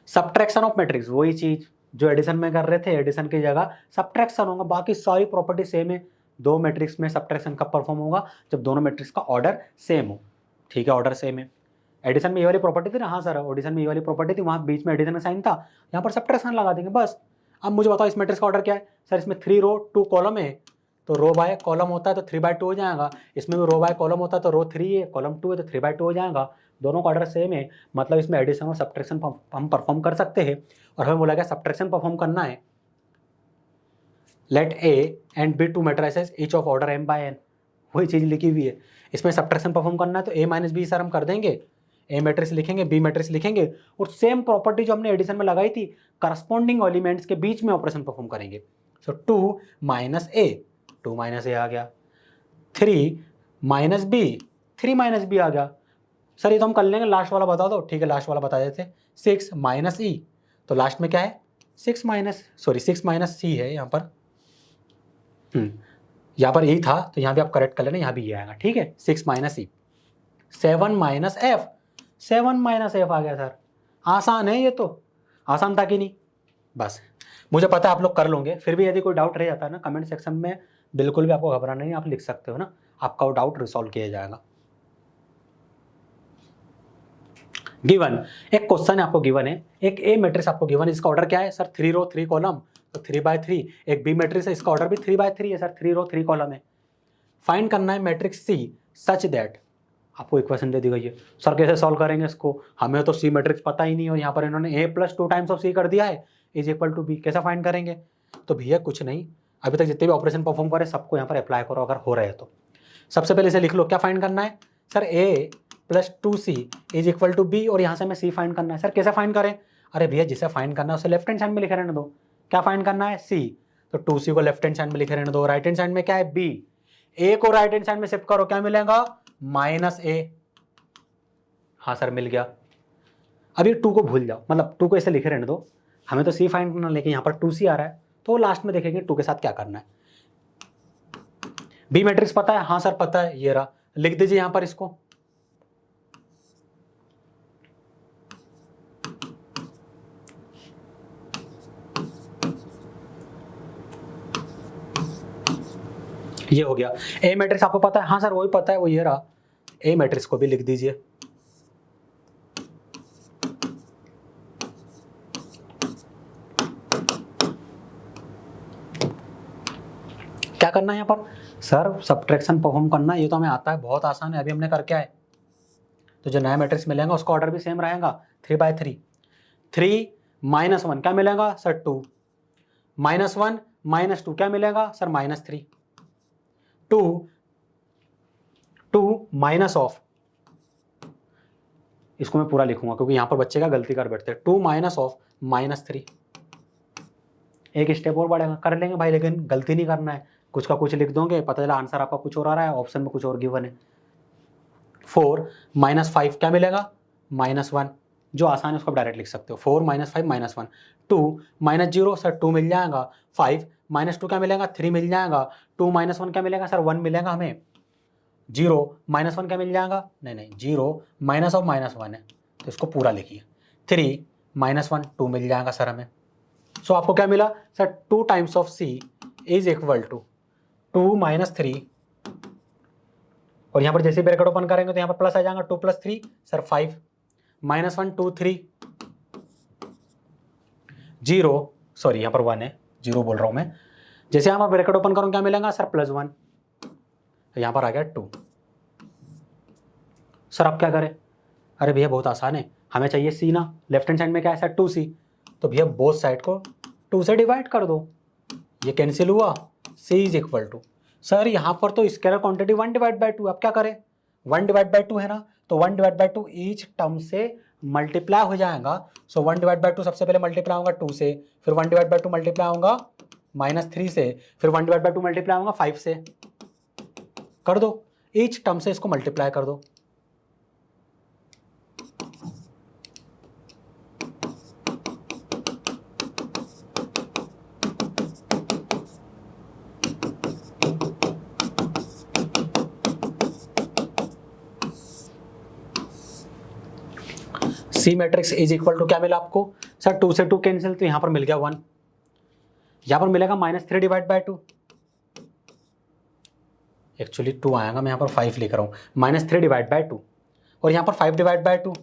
[SPEAKER 1] सब्ट्रैक्शन ऑफ मैट्रिक्स, वही चीज जो एडिशन में कर रहे थे, एडिशन की जगह सब्ट्रैक्शन होगा, बाकी सारी प्रॉपर्टी सेम है। दो मैट्रिक्स में सब्ट्रैक्शन कब परफॉर्म होगा, जब दोनों मैट्रिक्स का ऑर्डर सेम हो। ठीक है, ऑर्डर सेम है। एडिशन में ये वाली प्रॉपर्टी थी ना, हाँ सर एडिशन में ये वाली प्रॉपर्टी थी, वहाँ बीच में एडिशन का साइन था, यहाँ पर सब्ट्रैक्शन लगा देंगे बस। अब मुझे बताओ इस मैट्रिक्स का ऑर्डर क्या है सर, इसमें 3 रो 2 कॉलम है, तो रो बाय कॉलम होता है तो 3/2 हो जाएगा, इसमें भी रो बाय कॉलम होता है तो रो 3 है कॉलम 2 है तो 3/2 हो जाएगा। दोनों का ऑर्डर सेम है, मतलब इसमें एडिशन और सब्ट्रैक्शन हम परफॉर्म कर सकते हैं। और हमें बोला गया सब्ट्रैक्शन परफॉर्म करना है, let A and B 2 matrices each of order m/n, वही चीज़ लिखी हुई है। इसमें सब्ट्रैक्शन परफॉर्म करना है तो a - b सर हम कर देंगे, ए मैट्रिक्स लिखेंगे बी मैट्रिक्स लिखेंगे, और सेम प्रॉपर्टी जो हमने एडिशन में लगाई थी करस्पॉन्डिंग एलिमेंट्स के बीच में ऑपरेशन परफॉर्म करेंगे। सो 2 - a, 2 - a आ गया, 3 - b, 3 - b आ गया। सर ये तो हम कर लेंगे, लास्ट वाला बता दो। ठीक है लास्ट वाला बता देते। 6 - e, तो लास्ट में क्या है 6 माइनस सी है यहाँ पर। यहाँ पर ई था तो यहाँ भी आप करेक्ट कर लेना, यहाँ भी ये आएगा, ठीक है। 6 माइनस ई, 7 माइनस एफ, 7 माइनस एफ आ गया सर। आसान है ये तो, आसान था कि नहीं? बस मुझे पता है आप लोग कर लोगे, फिर भी यदि कोई डाउट रह जाता है ना कमेंट सेक्शन में, बिल्कुल भी आपको घबराना नहीं, आप लिख सकते हो ना, आपका वो डाउट रिसॉल्व किया जाएगा। गिवन एक क्वेश्चन है आपको, गिवन है एक ए मैट्रिक्स आपको गिवन है, इसका ऑर्डर क्या है सर? 3 रो 3 कॉलम, तो 3/3। एक बी मैट्रिक्स है, इसका ऑर्डर भी 3/3 है सर, 3 रो 3 कॉलम है। फाइंड करना है मैट्रिक्स सी सच दैट, आपको इक्वेशन दे दी गई है। सर कैसे सॉल्व करेंगे इसको, हमें तो सी मैट्रिक्स पता ही नहीं, और यहाँ पर इन्होंने a + 2 टाइम्स ऑफ सी कर दिया है इज इक्वल टू बी, कैसा फाइंड करेंगे? तो भैया कुछ नहीं, अभी तक जितने भी ऑपरेशन परफॉर्म करे सबको यहाँ पर अप्लाई करो अगर हो रहे हैं तो। सबसे पहले इसे लिख लो, क्या फाइंड करना है sir? a + 2c is equal to B, और यहाँ से हमें c फाइंड करना है। सर कैसे फाइंड करें? अरे भैया जिसे फाइंड करना है उसे लेफ्ट हैंड साइड में लिखे रहने दो। क्या फाइंड करना है? c, तो 2c को लेफ्ट हैंड साइड में लिखे रहने दो। राइट हैंड साइड में क्या है? b, a को राइट हैंड साइड में शिफ्ट करो, क्या मिलेगा? -a। हाँ सर मिल गया। अब ये 2 को भूल जाओ, मतलब 2 को ऐसे लिखे रहने दो, हमें तो c फाइंड करना, लेकिन यहाँ पर 2c आ रहा है, तो लास्ट में देखेंगे 2 के साथ क्या करना है। बी मैट्रिक्स पता है? हाँ सर पता है, ये रहा, लिख दीजिए यहाँ पर इसको। ये हो गया। ए मैट्रिक्स आपको पता है? हाँ सर वही पता है, वो ये रहा। ए मैट्रिक्स को भी लिख दीजिए। क्या करना है यहाँ पर सर? सब्ट्रैक्शन परफॉर्म करना, ये तो हमें आता है, बहुत आसान है, अभी हमने करके आए। तो जो नया मैट्रिक्स मिलेगा उसका ऑर्डर भी सेम रहेगा, 3/3। 3 - 1 क्या मिलेगा सर? 2 -1 -2 क्या मिलेगा सर? -3। 2 माइनस ऑफ, इसको मैं पूरा लिखूंगा क्योंकि यहाँ पर बच्चे का गलती कर बैठते हैं। 2 माइनस ऑफ -3, एक स्टेप और बढ़ेगा, कर लेंगे भाई, लेकिन गलती नहीं करना है। कुछ का कुछ लिख दोगे, पता चला आंसर आपका कुछ और आ रहा है, ऑप्शन में कुछ और गिवन है। 4 - 5 क्या मिलेगा? -1, जो आसान है उसको आप डायरेक्ट लिख सकते हो। 4 - 5 -1। 2 - 0 सर 2 मिल जाएगा। 5 - 2 क्या मिलेगा? 3 मिल जाएगा। 2 - 1 क्या मिलेगा सर? 1 मिलेगा हमें। 0 - 1 क्या मिल जाएगा? नहीं 0 माइनस ऑफ -1 है, तो इसको पूरा लिखिए। 3 - 1 2 मिल जाएगा सर हमें। सो आपको क्या मिला sir? 2 times of c is equal to 2 - 3, और यहाँ पर जैसे ब्रैकेट ओपन करेंगे तो यहाँ पर प्लस आ जाएगा, 2 + 3 सर 5, -1 2 3 0, सॉरी यहाँ पर 1 है, 0 बोल रहा हूँ मैं। जैसे यहाँ पर ब्रैकेट ओपन करूँ क्या मिलेगा सर? +1, तो यहाँ पर आ गया 2। सर आप क्या करें? अरे भैया बहुत आसान है, हमें चाहिए c ना, लेफ्ट हैंड साइड में क्या है सर? 2c, तो भैया बोथ साइड को 2 से डिवाइड कर दो, ये कैंसिल हुआ, c is equal to, sir यहाँ पर तो स्केलर क्वांटिटी 1/2, आप क्या करें? 1/2 है ना, तो 1/2 ईच टर्म से मल्टीप्लाई हो जाएगा। सो 1/2 सबसे पहले मल्टीप्लाई होगा 2 से, फिर 1/2 मल्टीप्लाई होगा -3 से, फिर 1/2 मल्टीप्लाई होगा 5 से। कर दो, ईच टर्म से इसको मल्टीप्लाई कर दो। C matrix is equal to क्या मिला आपको सर? 2 से 2 कैंसिल, तो यहाँ पर मिल गया 1, यहाँ पर मिलेगा -3/2, एक्चुअली 2 आएगा, मैं यहाँ पर 5 लिख रहा हूँ, -3/2, और यहाँ पर 5/2,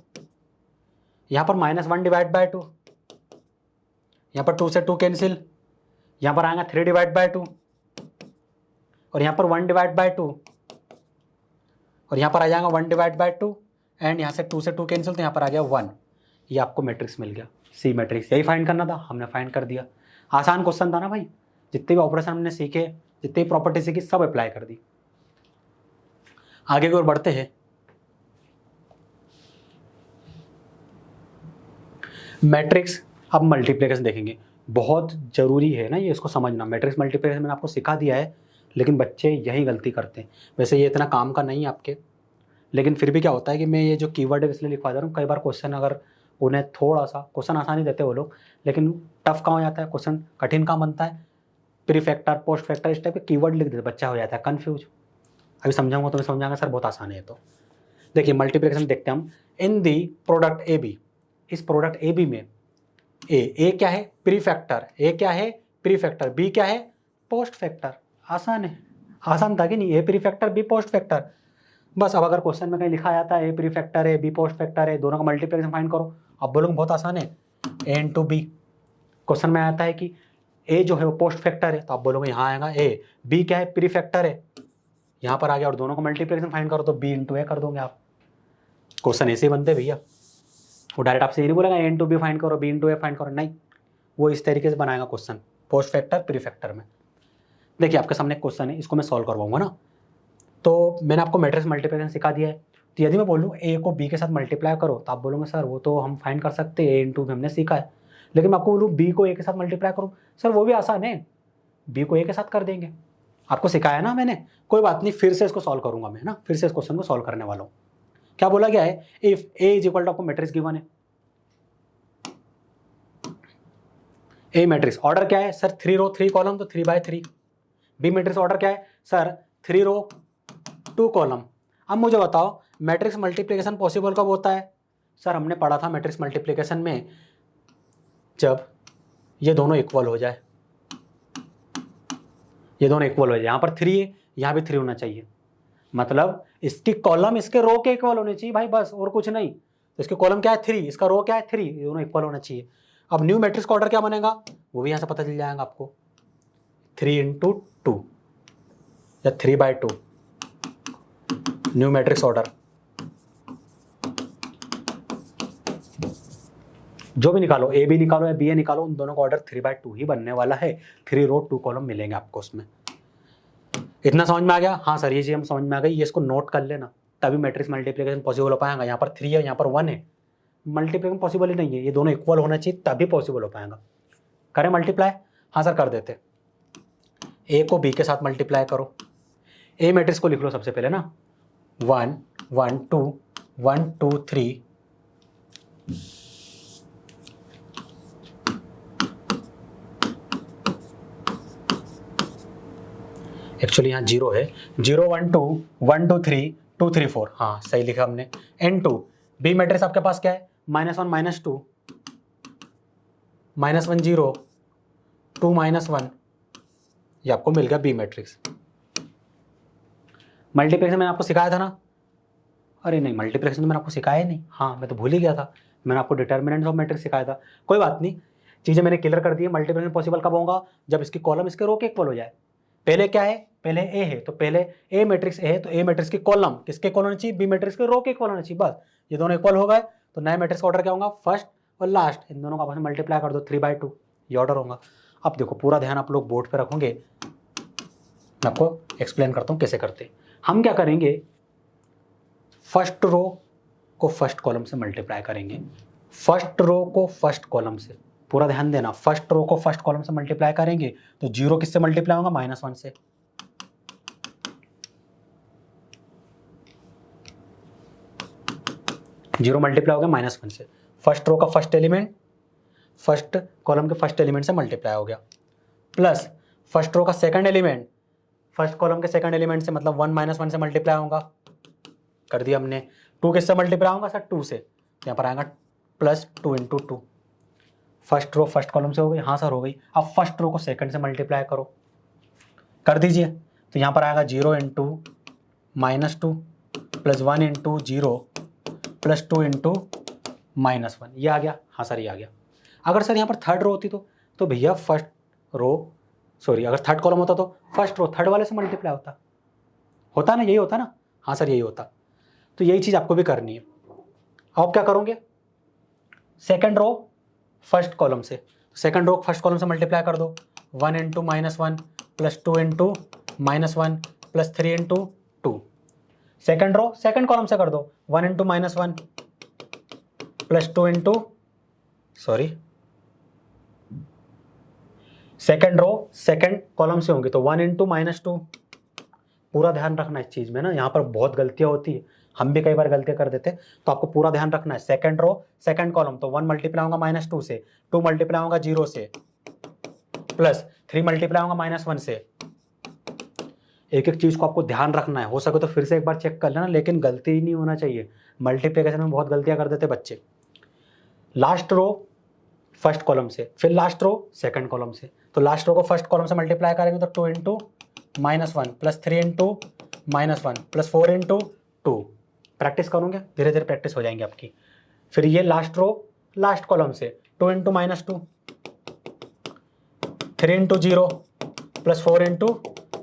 [SPEAKER 1] यहाँ पर -1/2, यहाँ पर 2 से 2 कैंसिल, यहाँ पर आएगा 3/2, और यहाँ पर 1/2, और यहाँ पर आ जाएगा 1/2, एंड यहाँ से 2 से 2 कैंसिल, तो यहाँ पर आ गया 1। ये आपको मैट्रिक्स मिल गया, सी मैट्रिक्स। यही फाइंड करना था, हमने फाइंड कर दिया। आसान क्वेश्चन था ना भाई, जितने भी ऑपरेशन हमने सीखे, जितनी भी प्रॉपर्टी सीखी, सब अप्लाई कर दी। आगे की ओर बढ़ते हैं। मैट्रिक्स अब मल्टीप्लिकेशन देखेंगे, बहुत जरूरी है ना ये, इसको समझना। मैट्रिक्स मल्टीप्लिकेशन मैंने आपको सिखा दिया है, लेकिन बच्चे यही गलती करते हैं। वैसे ये इतना काम का नहीं है आपके, लेकिन फिर भी क्या होता है कि मैं ये जो कीवर्ड है इसलिए लिखवा दे रहा हूँ। कई बार क्वेश्चन अगर उन्हें थोड़ा सा क्वेश्चन आसानी देते हैं वो लोग, लेकिन टफ कहाँ हो जाता है, क्वेश्चन कठिन कहाँ बनता है, प्रीफैक्टर पोस्ट फैक्टर इस टाइप के कीवर्ड लिख देते, बच्चा हो जाता है कन्फ्यूज। अभी समझाऊंगा तो मैं समझाऊंगा सर बहुत आसान है। तो देखिए मल्टीप्लिकेशन देखते हैं हम। इन दी प्रोडक्ट ए बी, इस प्रोडक्ट ए बी में ए क्या है, प्रीफैक्टर, ए क्या है प्रीफैक्टर, बी क्या है पोस्ट फैक्टर। आसान है, आसान था कि नहीं, ए प्रीफैक्टर बी पोस्ट फैक्टर। बस अब अगर क्वेश्चन में कहीं लिखा जाता है ए प्रीफैक्टर है बी पोस्ट फैक्टर है, दोनों का मल्टीप्लिकेशन फाइंड करो, अब बोलोगे बहुत आसान है, ए इंटू बी। क्वेश्चन में आता है कि ए जो है वो पोस्ट फैक्टर है, तो आप बोलोगे यहाँ आएगा ए, बी क्या है प्रीफैक्टर है, यहाँ पर आ गया, और दोनों का मल्टीप्लिकेशन फाइंड करो तो बी इंटू ए कर दोगे आप। क्वेश्चन ऐसे ही बनते भैया, वो डायरेक्ट आपसे ये नहीं बोलेगा ए इंटू बी फाइंड करो बी इंटू ए फाइंड करो, नहीं, वो इस तरीके से बनाएगा क्वेश्चन पोस्ट फैक्टर प्रीफैक्टर में। देखिए आपके सामने क्वेश्चन है, इसको मैं सॉल्व करवाऊंगा ना। तो मैंने आपको मैट्रिक्स मल्टीप्लिकेशन सिखा दिया है, तो यदि मैं बोलूँ ए को बी के साथ मल्टीप्लाई करो, तो आप बोलोगे सर वो तो हम फाइंड कर सकते हैं, ए इंटू हमने सीखा है। लेकिन मैं आपको बोलूँ बी को ए के साथ मल्टीप्लाई करूँ, सर वो भी आसान है, बी को ए के साथ कर देंगे, आपको सिखाया ना मैंने, कोई बात नहीं, फिर से इसको सॉल्व करूंगा मैं ना, फिर से इस क्वेश्चन को सॉल्व करने वाला हूँ। क्या बोला गया है, if A is equal to, आपको मैट्रिक्स गिवन है, ए मैट्रिक्स ऑर्डर क्या है सर 3 रो 3 कॉलम, तो 3/3। बी मैट्रिक्स ऑर्डर क्या है सर 3 रो 2 कॉलम। अब मुझे बताओ मैट्रिक्स मल्टीप्लिकेशन पॉसिबल कब होता है, सर हमने पढ़ा था मैट्रिक्स मल्टीप्लिकेशन में, जब ये दोनों इक्वल हो जाए, ये दोनों इक्वल हो जाए, यहाँ पर 3 है यहाँ भी 3 होना चाहिए, मतलब इसकी कॉलम इसके रो के इक्वल होने चाहिए भाई, बस और कुछ नहीं। तो इसके कॉलम क्या है 3, इसका रो क्या है 3, ये दोनों इक्वल होना चाहिए। अब न्यू मैट्रिक्स का ऑर्डर क्या बनेगा, वो भी यहाँ से पता चल जाएगा आपको, 3 इंटू 2 या 3/2 न्यू मैट्रिक्स ऑर्डर, जो भी निकालो, ए बी निकालो या बी ए निकालो, उन दोनों का ऑर्डर 3/2 ही बनने वाला है, 3 रो 2 कॉलम मिलेंगे आपको उसमें। इतना समझ में आ गया, हाँ सर ये चीज हम समझ में आ गई, ये इसको नोट कर लेना, तभी मैट्रिक्स मल्टीप्लिकेशन पॉसिबल हो पाएगा। यहाँ पर 3 है यहाँ पर 1 है, मल्टीप्लिकेशन पॉसिबल ही नहीं है, ये दोनों इक्वल होना चाहिए तभी पॉसिबल हो पाएगा। करें मल्टीप्लाई, हाँ सर कर देते, ए को बी के साथ मल्टीप्लाई करो, ए मैट्रिक्स को लिख लो सबसे पहले ना, 1 1 2 1 2 3, एक्चुअली यहाँ 0 है, 0 1 2 1 2 3 2 3 4, हाँ सही लिखा हमने। N2 बी मैट्रिक्स आपके पास क्या है, -1 -2 -1 0 2 -1, ये आपको मिल गया बी मैट्रिक्स। मल्टीप्लिकेशन मैंने आपको सिखाया था ना, अरे नहीं मल्टीप्लिकेशन तो मैंने आपको सिखाया ही नहीं, हाँ मैं तो भूल ही गया था, मैंने आपको डिटर्मिनेंट्स ऑफ मैट्रिक्स सिखाया था। कोई बात नहीं, चीज़ें मैंने क्लियर कर दी है। मल्टीप्लिकेशन पॉसिबल कब होगा, जब इसकी कॉलम इसके रो के इक्वल हो जाए। पहले क्या है, पहले ए है, तो पहले ए मैट्रिक्स ए है, तो ए मैट्रिक्स की कॉलम किसके इक्वल होनी चाहिए, बी मैट्रिक्स के रो के इक्वल होनी चाहिए, बस ये दोनों इक्वल हो गए, तो नए मैट्रिक्स का ऑर्डर क्या होगा, फर्स्ट और लास्ट, इन दोनों का आपस में मल्टीप्लाई कर दो, 3/2 ये ऑर्डर होगा। अब देखो पूरा ध्यान आप लोग बोर्ड पे रखोगे, मैं आपको एक्सप्लेन करता हूँ कैसे करते। हम क्या करेंगे, फर्स्ट रो को फर्स्ट कॉलम से मल्टीप्लाई करेंगे, फर्स्ट रो को फर्स्ट कॉलम से, पूरा ध्यान देना, फर्स्ट रो को फर्स्ट कॉलम से मल्टीप्लाई करेंगे तो 0 किससे मल्टीप्लाई होगा, -1 से, जीरो मल्टीप्लाई हो गया -1 से, फर्स्ट रो का फर्स्ट एलिमेंट फर्स्ट कॉलम के फर्स्ट एलिमेंट से मल्टीप्लाई हो गया, प्लस फर्स्ट रो का सेकंड एलिमेंट फर्स्ट कॉलम के सेकंड एलिमेंट से, मतलब 1 -1 से मल्टीप्लाई होगा, कर दिया हमने। 2 किससे मल्टीप्लाई होगा सर, 2 से, यहाँ पर आएगा +2 × 2, फर्स्ट रो फर्स्ट कॉलम से हो गई, हाँ सर हो गई। अब फर्स्ट रो को सेकंड से मल्टीप्लाई करो, कर दीजिए, तो यहाँ पर आएगा 0 × -2 + 1 × 0 + 2 × -1, ये आ गया, हाँ सर ये आ गया। अगर सर यहाँ पर थर्ड रो होती तो भैया फर्स्ट रो सॉरी अगर थर्ड कॉलम होता तो फर्स्ट रो थर्ड वाले से मल्टीप्लाई होता ना, यही होता ना, हाँ सर यही होता। तो यही चीज़ आपको भी करनी है। अब क्या करोगे, सेकंड रो फर्स्ट कॉलम से, सेकंड रो फर्स्ट कॉलम से मल्टीप्लाई कर दो, 1 × -1 + 2 × -1 + 3 × 2। सेकंड रो सेकंड कॉलम से कर दो, 1 × -1 + 2 × sorry second row second column से होंगी तो 1 × -2, पूरा ध्यान रखना इस चीज़ में ना, यहाँ पर बहुत गलतियाँ होती है। हम भी कई बार गलतियां कर देते, तो आपको पूरा ध्यान रखना है। सेकंड रो सेकंड कॉलम, तो 1 मल्टीप्लाई होगा -2 से, 2 मल्टीप्लाई होगा 0 से, प्लस 3 मल्टीप्लाई होगा -1 से। एक एक चीज को आपको ध्यान रखना है। हो सके तो फिर से एक बार चेक कर लेना, लेकिन गलती ही नहीं होना चाहिए। मल्टीप्लिकेशन में बहुत गलतियां कर देते बच्चे। लास्ट रो फर्स्ट कॉलम से, फिर लास्ट रो सेकंड कॉलम से। तो लास्ट रो को फर्स्ट कॉलम से मल्टीप्लाई करेंगे तो 2 into -1 plus 3 into -1 plus 4 into 2। Practice करोगे, धीरे धीरे प्रैक्टिस हो जाएंगे आपकी। फिर ये लास्ट रो लास्ट कॉलम से 2 इंटू -2, 3 इंटू 0 प्लस 4 इंटू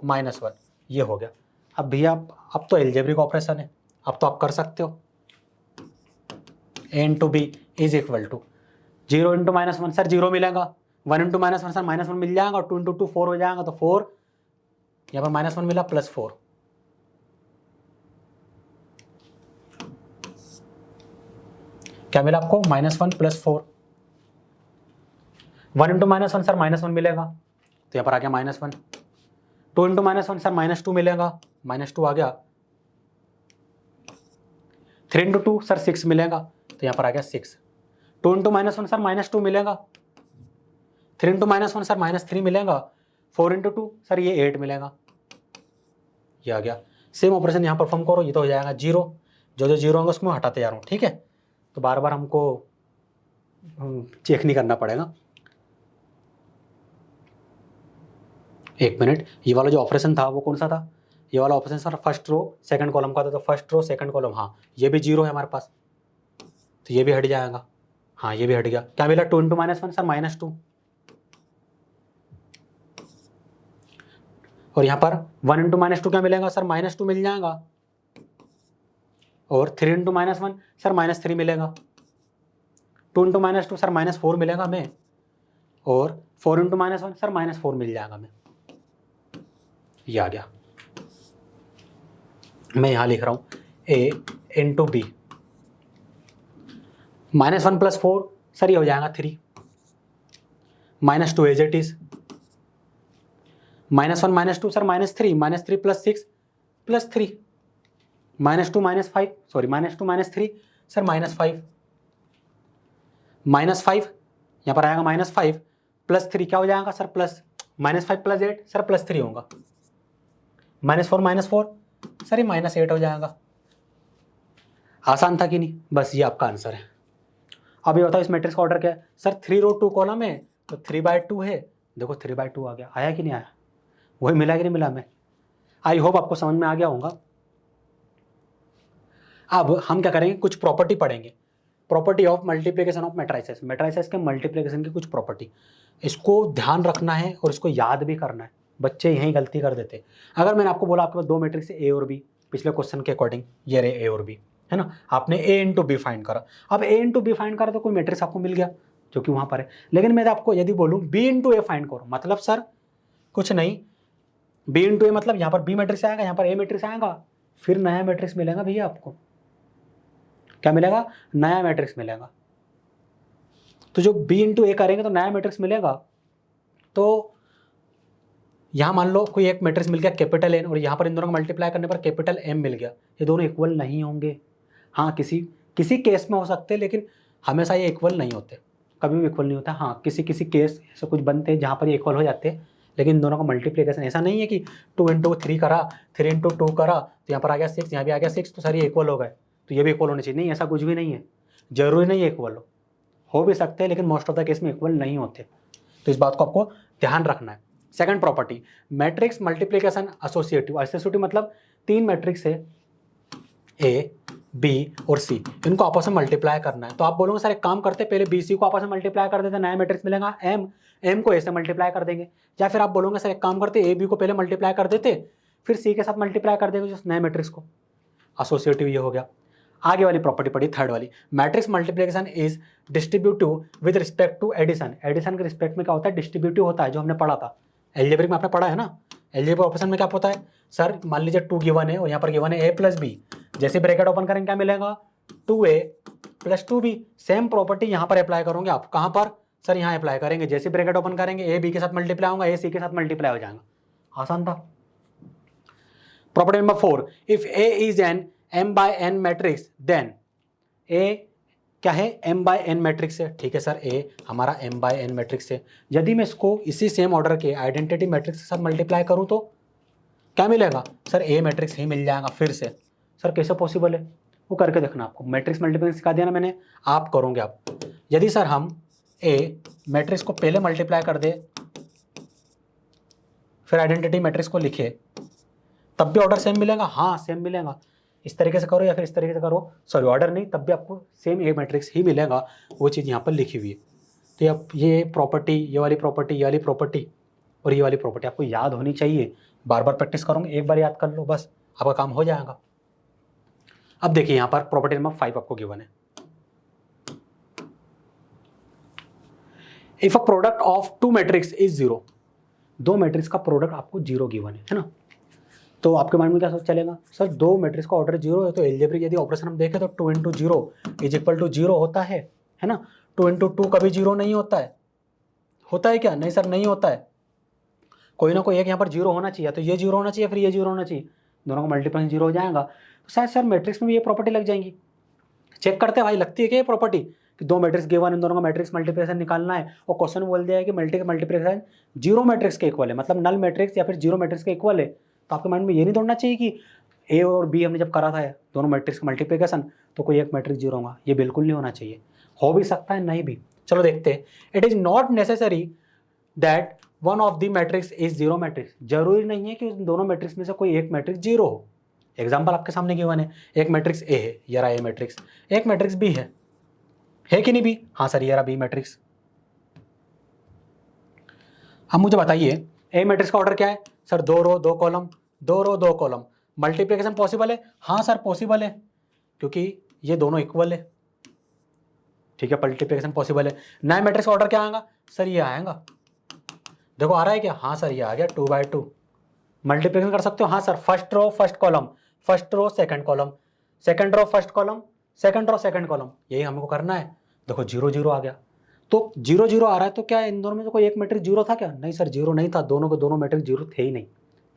[SPEAKER 1] -1, ये हो गया। अब भैया अब तो एल्जेब्रिक ऑपरेशन है, अब तो आप कर सकते हो। a into B is equal to 0 into -1 sir 0 मिलेगा, 1 इंटू -1 सर -1 मिल जाएगा, और 2 इंटू 2 4 हो जाएगा, तो 4 यहाँ पर -1 मिला प्लस 4। क्या मिला आपको? -1 प्लस 4। 1 इंटू -1 सर -1 मिलेगा, तो यहाँ पर आ गया -1। 2 इंटू -1 सर -2 मिलेगा, -2 आ गया। 3 इंटू 2 सर 6 मिलेगा, तो यहाँ पर आ गया 6। 2 इंटू -1 सर -2 मिलेगा, 3 इंटू -1 सर -3 मिलेगा, 4 इंटू 2 सर ये 8 मिलेगा, ये आ गया। सेम ऑपरेशन यहाँ परफॉर्म करो, ये तो हो जाएगा 0। जो जो 0 होंगे उसको मैं हटाते जा रहा हूँ, ठीक है। तो बार बार हमको चेक नहीं करना पड़ेगा। एक मिनट, ये वाला जो ऑपरेशन था वो कौन सा था? ये वाला operation sir first row second column का था, तो फर्स्ट रो सेकंड कॉलम, हाँ ये भी 0 है हमारे पास, तो ये भी हट जाएगा। हाँ ये भी हट गया। क्या मिला? 2 इंटू -1 सर -2, और यहाँ पर 1 इंटू -2 क्या मिलेगा सर? -2 मिल जाएगा, और 3 इंटू -1 सर -3 मिलेगा, 2 इंटू -2 सर -4 मिलेगा हमें, और 4 इंटू -1 सर -4 मिल जाएगा हमें, ये आ गया। मैं यहाँ लिख रहा हूँ a into B, -1 plus 4 sir ये हो जाएगा 3, -2 as it is, -1 -2 sir -3, -3 plus 6 plus 3, -2 -5 sorry -2 -3 sir -5, -5 यहाँ पर आएगा -5 प्लस 3 क्या हो जाएगा sir? Plus -5 plus 8 sir plus 3 होगा, -4 सर ये -8 हो जाएगा। आसान था कि नहीं? बस ये आपका आंसर है। अब ये बताओ इस मैट्रिक्स का ऑर्डर क्या है? सर 3 रो 2 कॉलम है, तो 3/2 है। देखो 3/2 आ गया, आया कि नहीं आया? वही मिला कि नहीं मिला? मैं आई होप आपको समझ में आ गया होगा। अब हम क्या करेंगे, कुछ प्रॉपर्टी पढ़ेंगे। Property of multiplication of matrices, matrices के मल्टीप्लिकेशन की कुछ प्रॉपर्टी, इसको ध्यान रखना है और इसको याद भी करना है। बच्चे यही गलती कर देते हैं। अगर मैंने आपको बोला आपके पास 2 मैट्रिक्स है, ए और बी, पिछले क्वेश्चन के अकॉर्डिंग ये रहे ए और बी, है ना। आपने ए इंटू बी फाइंड करा, अब ए इंटू बी फाइंड करा तो कोई मैट्रिक्स आपको मिल गया जो कि वहां पर है। लेकिन मैं आपको यदि बोलूँ बी इंटू ए फाइंड करो, मतलब सर कुछ नहीं, बी इंटू ए मतलब यहाँ पर बी मैट्रिक्स आएगा, यहाँ पर ए मैट्रिक्स आएगा, फिर नया मैट्रिक्स मिलेगा भैया आपको। क्या मिलेगा? नया मैट्रिक्स मिलेगा। तो जो बी इंटू ए करेंगे तो नया मैट्रिक्स मिलेगा। तो यहां मान लो कोई एक मैट्रिक्स मिल गया कैपिटल एन, और यहां पर इन दोनों को मल्टीप्लाई करने पर कैपिटल एम मिल गया। ये दोनों इक्वल नहीं होंगे। हाँ किसी केस में हो सकते हैं, लेकिन हमेशा ये इक्वल नहीं होते, कभी भी इक्वल नहीं होता। हाँ किसी केस ऐसे कुछ बनते हैं जहाँ पर ये इक्वल हो जाते हैं, लेकिन इन दोनों का मल्टीप्लिकेशन ऐसा नहीं है कि 2 इंटू 3 करा, 3 इंटू 2 करा, तो यहाँ पर आ गया 6, यहाँ भी आ गया 6, तो सर ये इक्वल हो गए, तो ये भी इक्वल होने चाहिए। नहीं, ऐसा कुछ भी नहीं है, जरूरी नहीं है इक्वल हो भी सकते हैं, लेकिन मोस्ट ऑफ द केस में इक्वल नहीं होते। तो इस बात को आपको ध्यान रखना है। Second property, matrix multiplication associative. Associative मतलब 3 मैट्रिक्स है ए बी और सी, इनको आपस में मल्टीप्लाई करना है। तो आप बोलोगे सर एक काम करते पहले बी सी को आपस में मल्टीप्लाई कर देते, नया मैट्रिक्स मिलेगा एम, एम को ए से मल्टीप्लाई कर देंगे। या फिर आप बोलोगे सर एक काम करते ए बी को पहले मल्टीप्लाई कर देते, फिर सी के साथ मल्टीप्लाई कर देंगे उस नए मैट्रिक्स को। एसोसिएटिव ये हो गया। आगे वाली प्रॉपर्टी पड़ी थर्ड वाली, matrix multiplication is distributive with respect to addition. Addition के रिस्पेक्ट में क्या होता है? डिस्ट्रीब्यूटिव होता है, जो हमने पढ़ा था एल्जेब्रिक में, आपने पढ़ा है ना। एल्जेब्रिक ऑपरेशन में क्या होता है सर? मान लीजिए 2 गिवन है और यहाँ पर गिवन है a प्लस बी, जैसे ब्रैकेट ओपन करेंगे क्या मिलेगा? 2a plus 2b। Same property यहाँ पर अप्लाई करोगे आप। कहाँ पर सर? यहाँ अप्लाई करेंगे। जैसे ब्रैकेट ओपन करेंगे a b के साथ मल्टीप्लाई होगा, a c के साथ मल्टीप्लाई हो जाएगा। आसान था। Property number 4, if a is an m by n matrix, then a क्या है, m बाय n मैट्रिक्स है, ठीक है सर, a हमारा m बाय n मैट्रिक्स है। यदि मैं इसको इसी सेम ऑर्डर के आइडेंटिटी मैट्रिक्स के साथ मल्टीप्लाई करूं तो क्या मिलेगा सर, a मैट्रिक्स ही मिल जाएगा फिर से। सर कैसे पॉसिबल है, वो करके देखना आपको, मैट्रिक्स मल्टीप्लिकेशन सिखा दिया ना मैंने, आप करोगे आप। यदि सर हम a मैट्रिक्स को पहले मल्टीप्लाई कर दे फिर आइडेंटिटी मैट्रिक्स को लिखे, तब भी ऑर्डर सेम मिलेगा, हाँ सेम मिलेगा। इस तरीके से करो या फिर इस तरीके से करो, सॉरी ऑर्डर नहीं, तब भी आपको सेम ए मैट्रिक्स ही मिलेगा, वो चीज़ यहाँ पर लिखी हुई है। तो अब ये प्रॉपर्टी, ये वाली प्रॉपर्टी, ये वाली प्रॉपर्टी और ये वाली प्रॉपर्टी आपको याद होनी चाहिए। बार बार प्रैक्टिस करोगे, एक बार याद कर लो बस, आपका काम हो जाएगा। अब देखिए यहाँ पर प्रॉपर्टी नंबर 5 आपको गिवन है, if a product of two matrix is zero, दो मैट्रिक्स का प्रोडक्ट आपको जीरो गिवन है ना। तो आपके माइंड में क्या सोच चलेगा, सर दो मैट्रिक्स का ऑर्डर जीरो है तो एल्जेब्रिक यदि ऑपरेशन हम देखें तो 2 into zero is equal to zero होता है ना। 2 इंटू टू कभी जीरो नहीं होता है, होता है क्या, नहीं सर नहीं होता है, कोई ना कोई एक यहाँ पर जीरो होना चाहिए, तो ये जीरो होना चाहिए फिर ये जीरो होना चाहिए, दोनों का मल्टीप्लिकेशन जीरो हो जाएगा। तो शायद सर मैट्रिक्स में भी ये प्रॉपर्टी लग जाएंगी। चेक करते हैं भाई, लगती है क्या ये प्रॉपर्टी कि दो मैट्रिक्स गिवन, इन दोनों का मैट्रिक्स मल्टीप्लिकेशन निकालना है और क्वेश्चन बोल दिया है कि मल्टीप्लिकेशन जीरो मैट्रिक्स के इक्वल है, मतलब नल मैट्रिक्स या फिर जीरो मैट्रिक्स के इक्वल है। तो आपके माइंड में ये नहीं दौड़ना चाहिए कि ए और बी हमने जब करा था दोनों मैट्रिक्स का मल्टीप्लिकेशन तो कोई एक मैट्रिक्स जीरो होगा, ये बिल्कुल नहीं होना चाहिए, हो भी सकता है नहीं भी। चलो देखते हैं, it is not necessary that one of the matrix is zero matrix, जरूरी नहीं है कि उन दोनों मैट्रिक्स में से कोई एक मैट्रिक्स जीरो हो। एग्जाम्पल आपके सामने गिवन है, एक मैट्रिक्स ए है, ये रहा ए मैट्रिक्स, एक मैट्रिक्स बी है कि नहीं बी, हाँ सर ये रहा बी मैट्रिक्स। अब मुझे बताइए ए मैट्रिक्स का ऑर्डर क्या है, सर दो रो दो कॉलम, दो रो दो कॉलम, मल्टीप्लिकेशन पॉसिबल है, हाँ सर पॉसिबल है क्योंकि ये दोनों इक्वल है, ठीक है मल्टीप्लिकेशन पॉसिबल है। नए मैट्रिक्स का ऑर्डर क्या आएगा, सर ये आएगा, देखो आ रहा है क्या, हाँ सर ये आ गया 2 बाय 2। मल्टीप्लिकेशन कर सकते हो, हाँ sir first row first column, first row second column, second row first column, second row second column, यही हमको करना है। देखो जीरो जीरो आ गया, तो जीरो जीरो आ रहा है तो क्या इन दोनों में से कोई एक मैट्रिक्स जीरो था क्या, नहीं सर जीरो नहीं था, दोनों के दोनों मैट्रिक्स जीरो थे ही नहीं,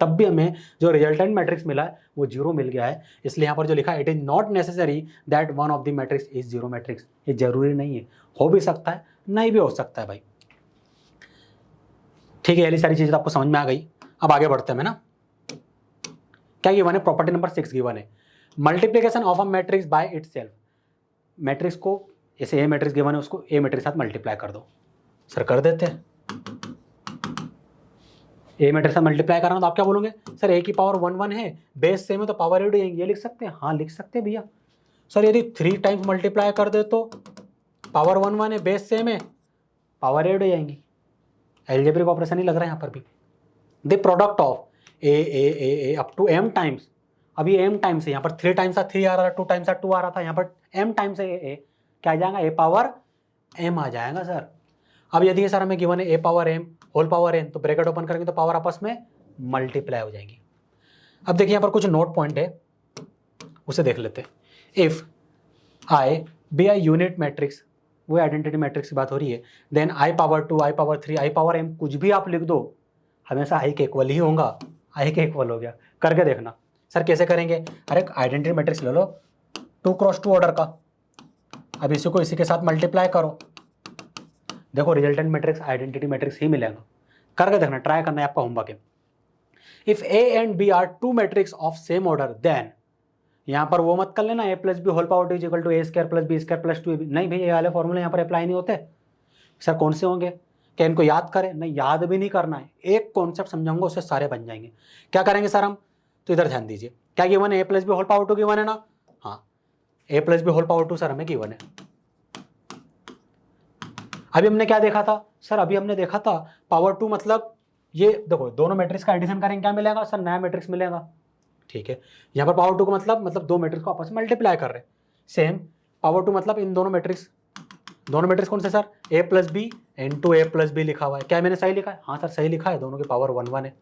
[SPEAKER 1] तब भी हमें जो रिजल्टेंट मैट्रिक्स मिला है वो जीरो मिल गया है। इसलिए यहाँ पर जो लिखा है, it is not necessary that one of the matrix is zero matrix, ये जरूरी नहीं है, हो भी सकता है नहीं भी हो सकता है भाई। ठीक है, ये सारी चीजें आपको समझ में आ गई। अब आगे बढ़ते हैं ना, क्या गिवन है, प्रॉपर्टी नंबर 6 गिवन है, multiplication of a matrix by itself, matrix को जैसे ए मैट्रिक्स गिवन है उसको ए मैट्रिक्स के साथ मल्टीप्लाई कर दो, सर कर देते हैं। ए मैट्रिक्स से मल्टीप्लाई करना तो आप क्या बोलोगे, सर ए की पावर 1 1 है, बेस सेम है तो पावर एड ये लिख सकते हैं, हाँ लिख सकते हैं भैया। सर यदि 3 टाइम्स मल्टीप्लाई कर दे तो पावर 1 1 है, बेस सेम है, पावर एड हो जाएंगी, एल्जेब्रिक ऑपरेशन ही लग रहा है यहाँ पर भी। The product of A up to m times, अब ये m टाइम्स है, यहाँ पर 3 टाइम्स था 3 आ रहा था, 2 टाइम्स था 2 आ रहा था, यहाँ पर m टाइम्स है a, क्या आ जाएगा, a पावर m आ जाएगा सर। अब यदि सर हमें गिवन है a power m whole power n, तो ब्रैकेट ओपन करेंगे तो पावर आपस में मल्टीप्लाई हो जाएंगी। अब देखिए यहाँ पर कुछ नोट पॉइंट है, उसे देख लेते हैं। If i be I unit matrix, वो आइडेंटिटी मैट्रिक्स की बात हो रही है, then i power 2 i power 3 i power m कुछ भी आप लिख दो हमेशा i के इक्वल ही होगा, i के इक्वल हो गया। करके देखना, सर कैसे करेंगे, अरे आइडेंटिटी मैट्रिक्स ले लो 2 क्रॉस 2 ऑर्डर का, अब इसी को इसी के साथ मल्टीप्लाई करो, देखो रिजल्टेंट मैट्रिक्स आइडेंटिटी मैट्रिक्स ही मिलेगा। करके देखना, ट्राई करना है, आपका होमवर्क है। If A and B are two matrix of same order, then यहाँ पर वो मत कर लेना A plus B whole power two is equal to A square plus B square plus 2ab, नहीं भैया ये वाले फॉर्मूले यहाँ पर अप्लाई नहीं होते। सर कौन से होंगे, क्या इनको याद करें, नहीं याद भी नहीं करना है, एक कॉन्सेप्ट समझाऊंगा उससे सारे बन जाएंगे। क्या करेंगे सर हम, तो इधर ध्यान दीजिए, क्या गिवन है, A plus B whole power 2 given है ना, हाँ A plus B whole power 2 sir हमें गिवन है। अभी हमने क्या देखा था सर, अभी हमने देखा था पावर 2 मतलब ये देखो दोनों मैट्रिक्स का एडिशन करेंगे क्या मिलेगा सर, नया मैट्रिक्स मिलेगा, ठीक है। यहाँ पर पावर 2 का मतलब दो मैट्रिक्स को आपस में मल्टीप्लाई कर रहे हैं, सेम पावर 2 मतलब इन दोनों मैट्रिक्स कौन से सर, ए प्लस बी इंटू ए प्लस बी लिखा हुआ है, क्या मैंने सही लिखा है, हाँ सर सही लिखा है, दोनों की पावर 1 1 है।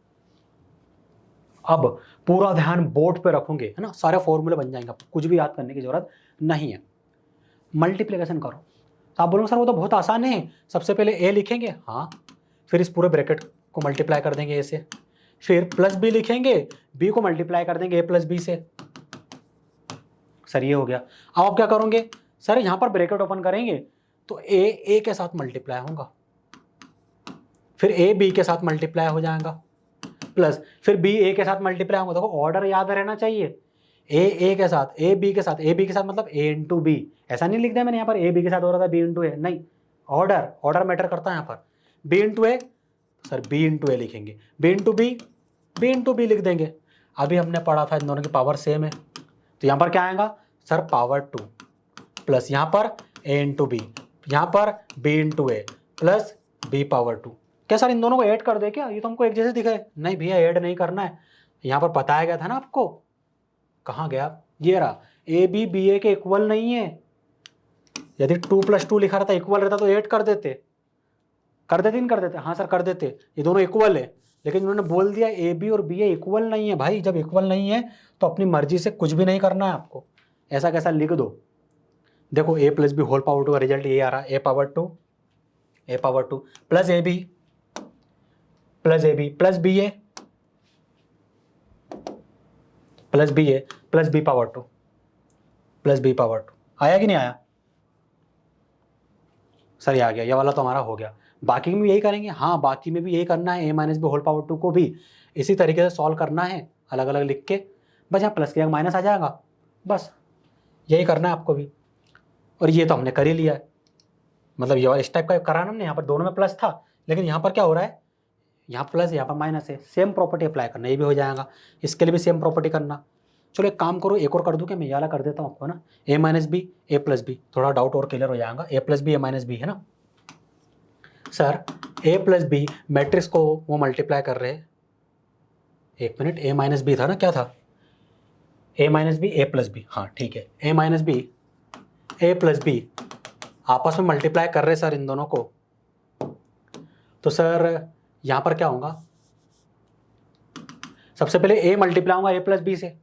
[SPEAKER 1] अब पूरा ध्यान बोर्ड पे रखोगे है ना, सारे फॉर्मूले बन जाएंगे, आपको कुछ भी याद करने की जरूरत नहीं है। मल्टीप्लिकेशन करो तो आप बोलोगे सर वो तो बहुत आसान है, सबसे पहले ए लिखेंगे, हाँ फिर इस पूरे ब्रैकेट को मल्टीप्लाई कर देंगे ए से, फिर प्लस बी लिखेंगे, बी को मल्टीप्लाई कर देंगे ए प्लस बी से, सर ये हो गया। अब आप क्या करोगे सर, यहाँ पर ब्रैकेट ओपन करेंगे तो ए के साथ मल्टीप्लाई होगा, फिर ए बी के साथ मल्टीप्लाई हो जाएगा, प्लस फिर बी ए के साथ मल्टीप्लाई होगा। देखो ऑर्डर याद रहना चाहिए, ए के साथ, ए बी के साथ, ए बी के साथ मतलब ए इंटू बी। ऐसा नहीं लिख दिया मैंने यहाँ पर ए बी के साथ हो रहा था बी इंटू ए, नहीं, ऑर्डर मैटर करता है यहाँ पर। बी इंटू ए सर बी इंटू ए लिखेंगे, बी इंटू बी लिख देंगे। अभी हमने पढ़ा था इन दोनों की पावर सेम है, तो यहाँ पर क्या आएगा सर पावर 2 प्लस यहाँ पर ए इंटू बी, यहाँ पर बी इंटू ए प्लस बी पावर 2। क्या सर इन दोनों को ऐड कर दे क्या, ये तो हमको एक जैसे दिखे। नहीं भैया ऐड नहीं करना है, यहाँ पर बताया गया था ना आपको, कहाँ गया, ये रहा, ए बी बी ए के इक्वल नहीं है। यदि 2 + 2 लिखा रहता इक्वल रहता तो ऐड कर देते, नहीं कर देते, हाँ सर कर देते, ये दोनों इक्वल है। लेकिन उन्होंने बोल दिया ए बी और बी ए इक्वल नहीं है। भाई जब इक्वल नहीं है तो अपनी मर्जी से कुछ भी नहीं करना है आपको, ऐसा कैसा लिख दो। देखो a + b होल पावर 2 का रिजल्ट ये आ रहा है, a power 2 plus A B plus B A plus B power 2 आया कि नहीं आया सर? ये आ गया, ये वाला तो हमारा हो गया। बाकी में भी यही करेंगे, हाँ बाकी में भी यही करना है, a - b होल पावर 2 को भी इसी तरीके से सॉल्व करना है, अलग अलग लिख के। बस यहाँ प्लस के माइनस आ जाएगा, बस यही करना है आपको भी। और ये तो हमने कर ही लिया है, मतलब ये इस टाइप का करा हमने, यहाँ पर दोनों में प्लस था, लेकिन यहाँ पर क्या हो रहा है, यहाँ प्लस यहाँ पर माइनस है, सेम प्रॉपर्टी अप्लाई करना, ये भी हो जाएगा। इसके लिए भी सेम प्रॉपर्टी करना। चलो एक काम करो, एक और कर दूँ क्या मैं, ये वाला कर देता हूँ आपको ना, a - b a + b, थोड़ा डाउट और क्लियर हो जाएगा। a + b a - b है ना सर, a + b मैट्रिक्स को वो मल्टीप्लाई कर रहे हैं, एक मिनट, a - b था ना, क्या था, a - b a + b, हाँ ठीक है, a - b a + b आपस में मल्टीप्लाई कर रहे सर इन दोनों को। तो सर यहाँ पर क्या होगा, सबसे पहले a मल्टीप्लाई होगा a + b से,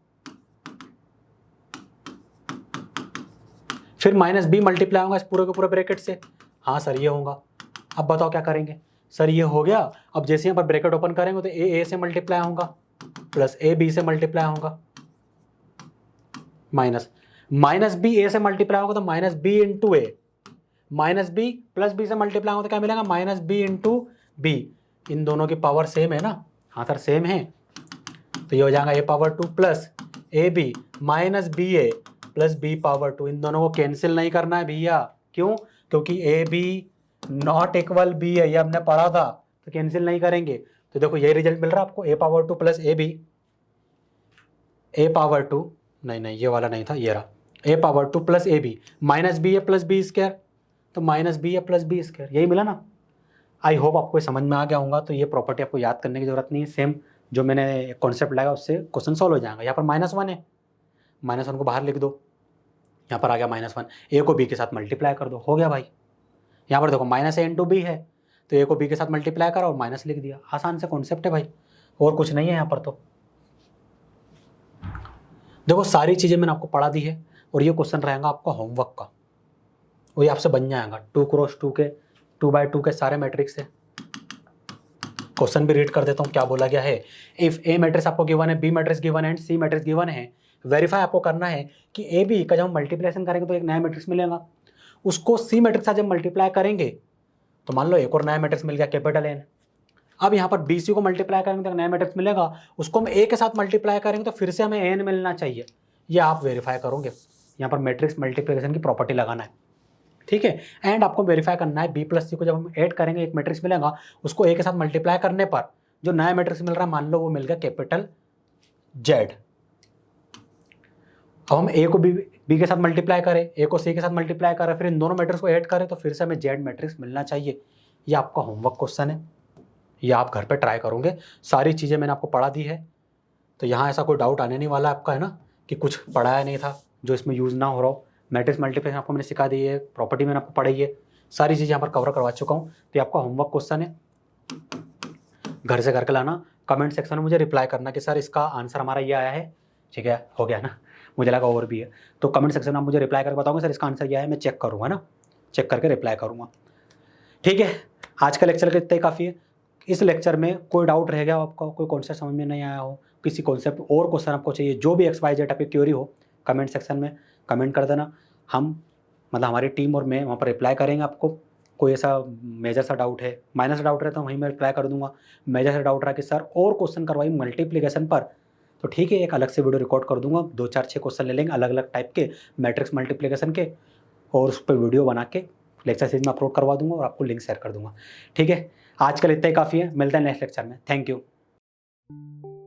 [SPEAKER 1] फिर -b मल्टीप्लाई होगा इस पूरे के पूरे ब्रैकेट से। हाँ सर ये होगा। अब बताओ क्या करेंगे सर, ये हो गया। अब जैसे यहाँ पर ब्रैकेट ओपन करेंगे तो a से मल्टीप्लाई होगा प्लस a b से मल्टीप्लाई होगा, माइनस b a से मल्टीप्लाई होगा तो -b इंटू ए, -b प्लस b से मल्टीप्लाई होगा तो क्या मिलेगा, -b इंटू b। इन दोनों की पावर सेम है ना, हाँ सर सेम है, तो ये हो जाएगा a power 2 plus A B minus B A plus B power 2। इन दोनों को कैंसिल नहीं करना है भैया, क्यों, क्योंकि A B not equal B A, ये हमने पढ़ा था, तो कैंसिल नहीं करेंगे। तो देखो यही रिजल्ट मिल रहा है आपको, a power 2 plus A B, a power 2, नहीं ये वाला नहीं था, ये रहा, a power 2 plus A B minus B A plus B square, तो -b + b स्क्वायर, यही मिला ना। आई होप आपको समझ में आ गया होगा। तो ये प्रॉपर्टी आपको याद करने की जरूरत नहीं है, सेम जो मैंने कॉन्सेप्ट लगाया उससे क्वेश्चन सॉल्व हो जाएगा। यहाँ पर -1 है, -1 को बाहर लिख दो, यहाँ पर आ गया -1, a को b के साथ मल्टीप्लाई कर दो, हो गया भाई। यहाँ पर देखो -a इंटू b है, तो a को b के साथ मल्टीप्लाई करा और माइनस लिख दिया, आसान से कॉन्सेप्ट है भाई, और कुछ नहीं है यहाँ पर। तो देखो सारी चीज़ें मैंने आपको पढ़ा दी है, और ये क्वेश्चन रहेगा आपका होमवर्क का, वही आपसे बन जाएगा 2 × 2 के 2/2 के सारे मैट्रिक्स है। क्वेश्चन भी रीड कर देता हूँ क्या बोला गया है। इफ ए मैट्रिक्स आपको गिवन है, बी मैट्रिक्स गिवन है एंड सी मैट्रिक्स गिवन है, वेरीफाई आपको करना है कि ए बी का जब हम मल्टीप्लिकेशन करेंगे तो एक नया मैट्रिक्स मिलेगा, उसको सी मैट्रिक्स से जब मल्टीप्लाई करेंगे तो मान लो एक और नया मैट्रिक्स मिल गया कैपिटल एन। अब यहाँ पर बी सी को मल्टीप्लाई करेंगे तो एक नया मैट्रिक्स मिलेगा, उसको हम ए के साथ मल्टीप्लाई करेंगे तो फिर से हमें एन मिलना चाहिए, ये आप वेरीफाई करोगे। यहाँ पर मैट्रिक्स मल्टीप्लिकेशन की प्रॉपर्टी लगाना है, ठीक है। एंड आपको वेरीफाई करना है बी प्लस सी को जब हम ऐड करेंगे एक मैट्रिक्स मिलेगा, उसको ए के साथ मल्टीप्लाई करने पर जो नया मैट्रिक्स मिल रहा है मान लो वो मिल गया कैपिटल जेड। अब हम ए को बी के साथ मल्टीप्लाई करें, ए को सी के साथ मल्टीप्लाई करें, फिर इन दोनों मैट्रिक्स को ऐड करें तो फिर से हमें जेड मैट्रिक्स मिलना चाहिए। ये आपका होमवर्क क्वेश्चन है, ये आप घर पे ट्राई करोगे। सारी चीज़ें मैंने आपको पढ़ा दी है, तो यहाँ ऐसा कोई डाउट आने नहीं वाला आपका, है ना, कि कुछ पढ़ाया नहीं था जो इसमें यूज़ ना हो रहा हो। मैट्रिक्स मल्टीप्लिकेशन आपको मैंने सिखा दी है, प्रॉपर्टी मैंने आपको पढ़ाई है, सारी चीज़ें यहाँ पर कवर करवा चुका हूँ। तो ये आपका होमवर्क क्वेश्चन है, घर से करके लाना, कमेंट सेक्शन में मुझे रिप्लाई करना कि सर इसका आंसर हमारा ये आया है, ठीक है, हो गया ना, मुझे लगा और भी है। तो कमेंट सेक्शन में आप मुझे रिप्लाई करके बताओगे सर इसका आंसर क्या है, मैं चेक करूँगा ना, चेक करके रिप्लाई करूँगा, ठीक है। आज का लेक्चर इतना ही काफ़ी है। इस लेक्चर में कोई डाउट रह गया हो आपका, कोई कॉन्सेप्ट समझ में नहीं आया हो, किसी कॉन्सेप्ट और क्वेश्चन आपको चाहिए, जो भी XYZ आपकी क्वेरी हो, कमेंट सेक्शन में कमेंट कर देना। हम मतलब हमारी टीम और मैं वहाँ पर रिप्लाई करेंगे आपको। कोई ऐसा मेजर सा डाउट है, माइनर सा डाउट रहता है, वहीं मैं रिप्लाई कर दूँगा। मेजर सा डाउट रहा कि सर और क्वेश्चन करवाइए मल्टीप्लिकेशन पर, तो ठीक है, एक अलग से वीडियो रिकॉर्ड कर दूँगा। 2, 4, 6 क्वेश्चन ले लेंगे अलग-अलग टाइप के मैट्रिक्स मल्टीप्लिकेशन के, और उस पे वीडियो बना के लेक्चर सीरीज में अपलोड करवा दूँगा और आपको लिंक शेयर कर दूँगा। ठीक है? आज के लिए इतना ही काफ़ी है। मिलते हैं नेक्स्ट लेक्चर में। Thank you.